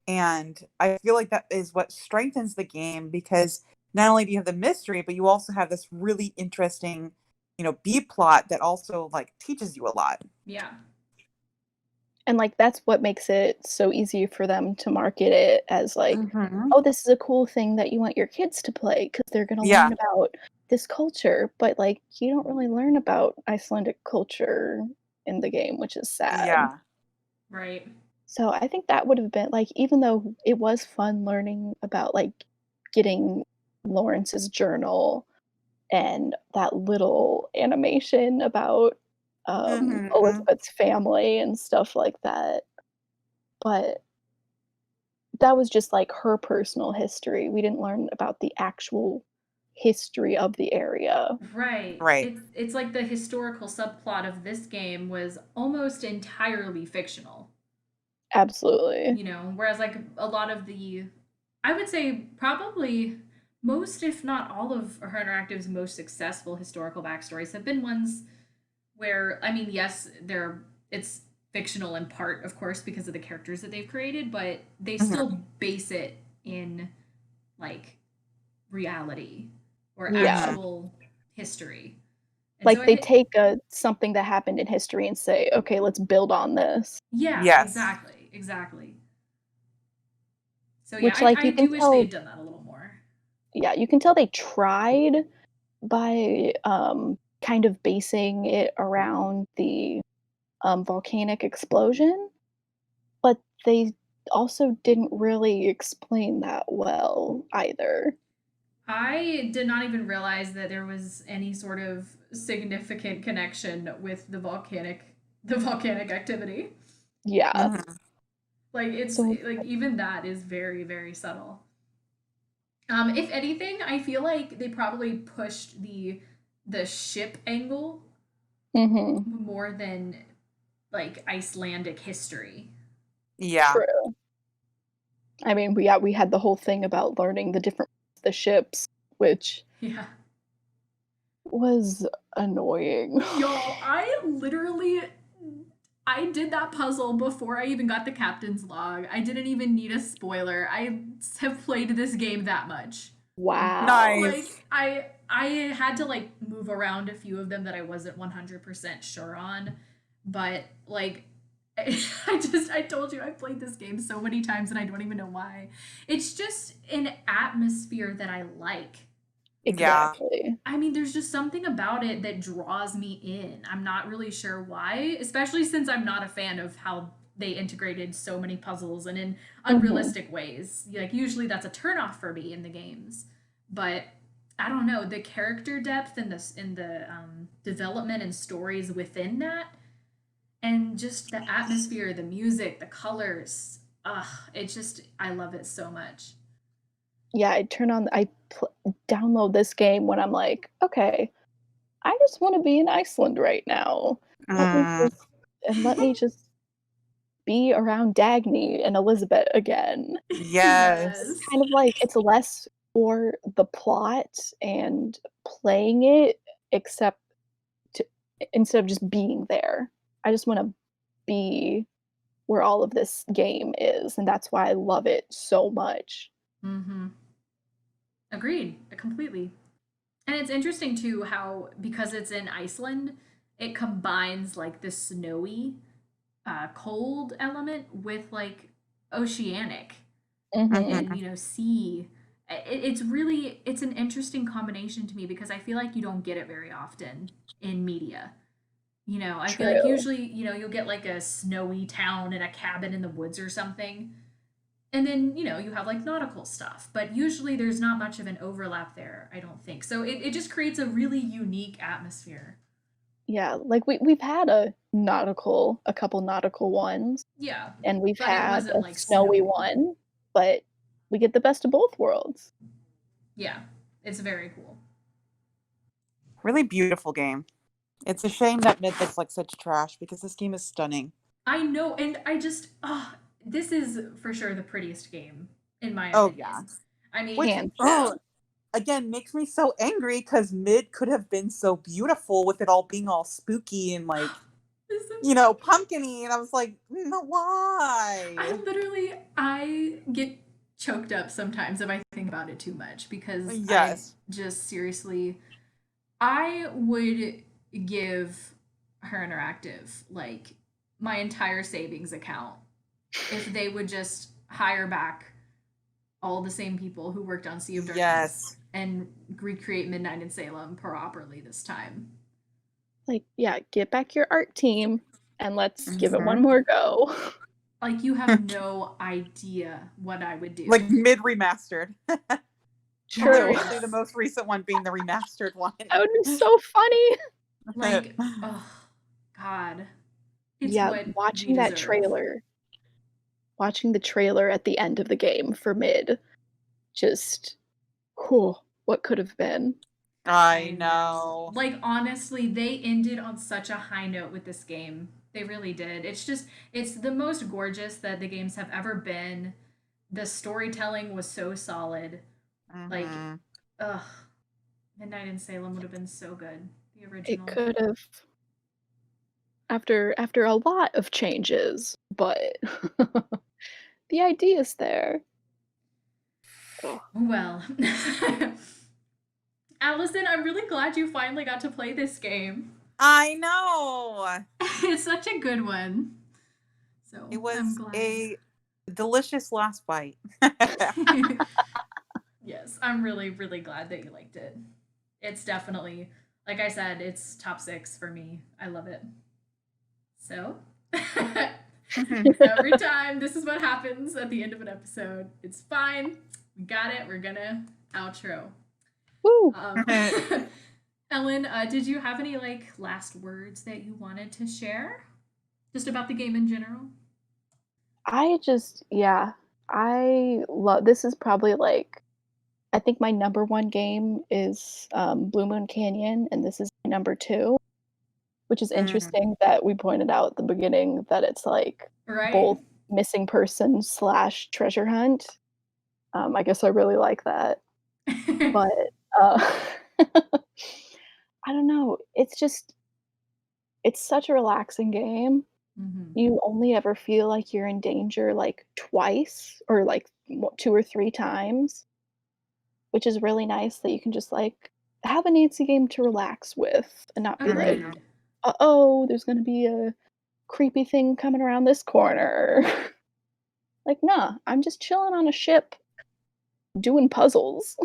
And I feel like that is what strengthens the game, because not only do you have the mystery, but you also have this really interesting, B plot that also like teaches you a lot. Yeah. like that's what makes it so easy for them to market it as like, Mhm. oh, this is a cool thing that you want your kids to play because they're going to Yeah. learn about this culture. But like, you don't really learn about Icelandic culture in the game, which is sad. Yeah. Right. So I think that would have been like, even though it was fun learning about like getting Lawrence's journal and that little animation about Mhm. Elizabeth's family and stuff like that. But that was just like her personal history. We didn't learn about the actual history of the area. Right. Right. It's like the historical subplot of this game was almost entirely fictional. Absolutely. You know, whereas like a lot of the, I would say probably most, if not all of Her Interactive's most successful historical backstories have been ones where, I mean, yes, it's fictional in part, of course, because of the characters that they've created, but they still Mhm. base it in like reality or Yeah. actual history. And so Like they take something that happened in history and say, okay, let's build on this. yeah, Yes. exactly. So yeah, Which like I you can do wish they tell had done that a little more. yeah, you can tell they tried by kind of basing it around the volcanic explosion, but they also didn't really explain that well either. I did not even realize that there was any sort of significant connection with the volcanic activity. Yeah. Mhm. Like it's So like even that is very very subtle. If anything, I feel like they probably pushed the ship angle mhm, more than like Icelandic history. Yeah. true. I mean, we had the whole thing about learning the ships, which Yeah. was annoying. Y'all, I did that puzzle before I even got the captain's log. I didn't even need a spoiler. I have played this game that much. Wow. Nice. Like I had to like move around a few of them that I wasn't 100% sure on, but like I told you I played this game so many times and I don't even know why. It's just an atmosphere that I like. Yeah. Exactly. I mean, there's just something about it that draws me in. I'm not really sure why, especially since I'm not a fan of how they integrated so many puzzles and in Mhm. unrealistic ways. Like, usually that's a turnoff for me in the games. But I don't know, the character depth and the development and stories within that, and just the atmosphere, the music, the colors. It just, I love it so much. Yeah, download this game when I'm like, "Okay, I just wanna be in Iceland right now. Let me Mm, just let me just be around Dagny and Elizabeth again." yes. It's Yes. kind of like it's less for the plot and playing it, except to instead of just being there. I just wanna be where all of this game is, and that's why I love it so much. Mm-hmm. Agreed, completely. And it's interesting too how, because it's in Iceland, it combines like the snowy, cold element with like oceanic Mhm. and sea. It's an interesting combination to me because I feel like you don't get it very often in media. I feel like True. usually you'll get like a snowy town and a cabin in the woods or something, and then you have like nautical stuff, but usually there's not much of an overlap there, I don't think. So it just creates a really unique atmosphere. Yeah, like, we've had a couple nautical ones, Yeah, and we've but it had wasn't a like snowy snowy. one, but we get the best of both worlds. Yeah, it's very cool. Really beautiful game. It's a shame that mid looks like such trash because this game is stunning. I know, and this is for sure the prettiest game in my Oh yeah. opinion. I Which, mean, Hands oh, down. again, makes me so angry because mid could have been so beautiful with it all being all spooky and like, this is pumpkiny. And I was like, no, why? I get choked up sometimes if I think about it too much because I Yes. just seriously I would give her interactive like my entire savings account if they would just hire back all the same people who worked on Sea of Darkness Yes. and recreate Midnight in Salem properly this time. Like, yeah, get back your art team, and let's give it one Hmm. more go. Like, you have no idea what I would do. Like mid remastered. True. Hilariously, the Yes. most recent one being the remastered one. That would be so funny. Like, oh, God. It's Yeah, what we deserve. watching the trailer at the end of the game for mid, just, whew, what could have been. I I know. know. Like, honestly, they ended on such a high note with this game. They really did. It's the most gorgeous that the games have ever been. The storytelling was so solid. Like, Hmm. ugh, Midnight in Salem would have been so good. The It original. could have after a lot of changes, but the idea's there. Ugh. Well, Allison, I'm really glad you finally got to play this game. I know. It's such a good one. So It I'm was glad. a delicious last bite. Yes, I'm really, really glad that you liked it. It's definitely, like I said, it's top six for me. I love it. So, every time, this is what happens at the end of an episode. It's fine. We got it. We're gonna outro. Woo! Um, Ellen, did you have any like last words that you wanted to share, just about the game in general? Yeah, I love this is probably, like I think my number 1 game is, Blue Moon Canyon, and this is my number 2, which is Mm. interesting that we pointed out at the beginning that it's, like, Right. both missing person/treasure slash treasure hunt. I guess I really like that, but, uh, I don't know, it's such a relaxing game. Hmm. You only ever feel like you're in danger, like, twice or, like, 2 or 3 times, which is really nice that you can just, like, have a Nancy game to relax with and not be like, Mhm. Agreed. "Uh-oh, there's gonna be a creepy thing coming around this corner." Like, "Nah, I'm just chilling on a ship doing puzzles."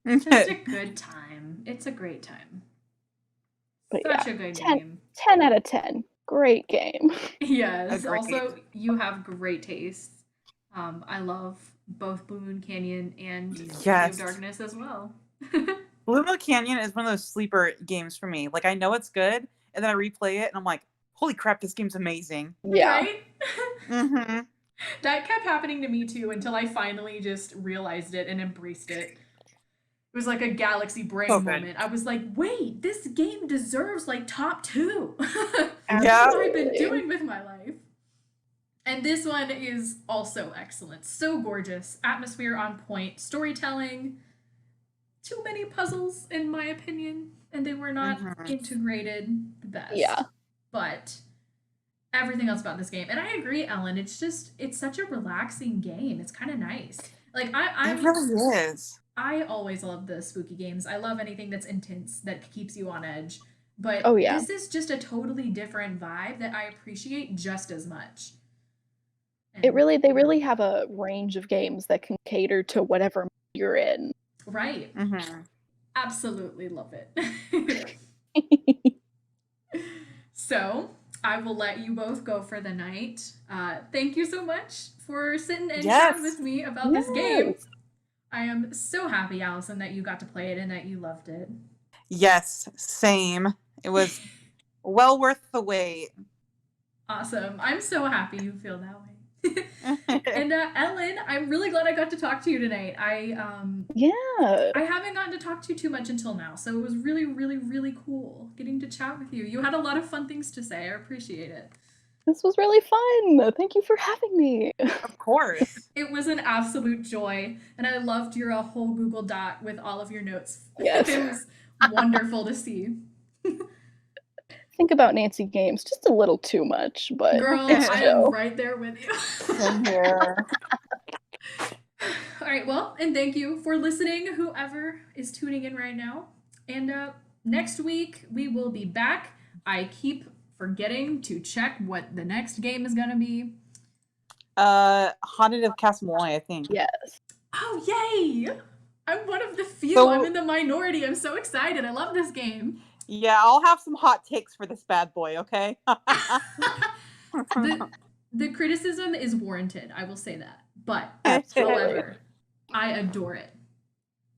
Just a good time. It's a great time. But Such yeah, a good 10, game. 10 out of 10. Great game. Yes. Agreed. Also, you have great taste. I love both Blue Moon Canyon and Sea of Yes. Darkness as well. Blue Moon Canyon is one of those sleeper games for me. Like, I know it's good, and then I replay it, and I'm like, holy crap, this game's amazing. Yeah. Right? Mm-hmm. That kept happening to me too until I finally just realized it and embraced it. It was like a galaxy brain So good. moment. I was like, wait, this game deserves like top 2. Yeah. What have I been doing with my life? And this one is also excellent. So gorgeous. Atmosphere on point. Storytelling. Too many puzzles, in my opinion. And they were not integrated the best. Yeah. But everything else about this game. And I agree, Ellen. It's such a relaxing game. It's kind of nice. Like, It really is. I always love the spooky games. I love anything that's intense, that keeps you on edge. But Oh, yeah. this is just a totally different vibe that I appreciate just as much. And They really have a range of games that can cater to whatever you're in. right. Mm-hmm. Absolutely love it. So, I will let you both go for the night. Thank you so much for sitting and chatting with me about this game. I am so happy, Allison, that you got to play it and that you loved it. Yes, same. It was well worth the wait. Awesome. I'm so happy you feel that way. And Ellen, I'm really glad I got to talk to you tonight. I haven't gotten to talk to you too much until now, so it was really, really, really cool getting to chat with you. You had a lot of fun things to say. I appreciate it. This was really fun. Thank you for having me. Of course. It was an absolute joy, and I loved your whole Google Doc with all of your notes. Yes. It was wonderful to see. Think about Nancy Games just a little too much, but girl, I am right there with you. Same here. All right, well, and thank you for listening, whoever is tuning in right now. And next week we will be back. I keep forgetting to check what the next game is gonna be. Haunted of Castle Moy, I think. Yes. Oh, yay! I'm one of the few. So- I'm in the minority. I'm so excited. I love this game. Yeah, I'll have some hot takes for this bad boy, okay? The criticism is warranted. I will say that. But, however, I adore it.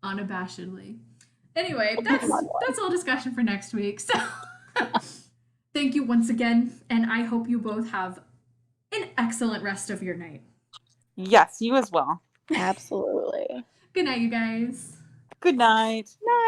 Unabashedly. Anyway, that's all discussion for next week. So, thank you once again, and I hope you both have an excellent rest of your night. Yes, you as well. Absolutely. Good night, you guys. Good night. Night.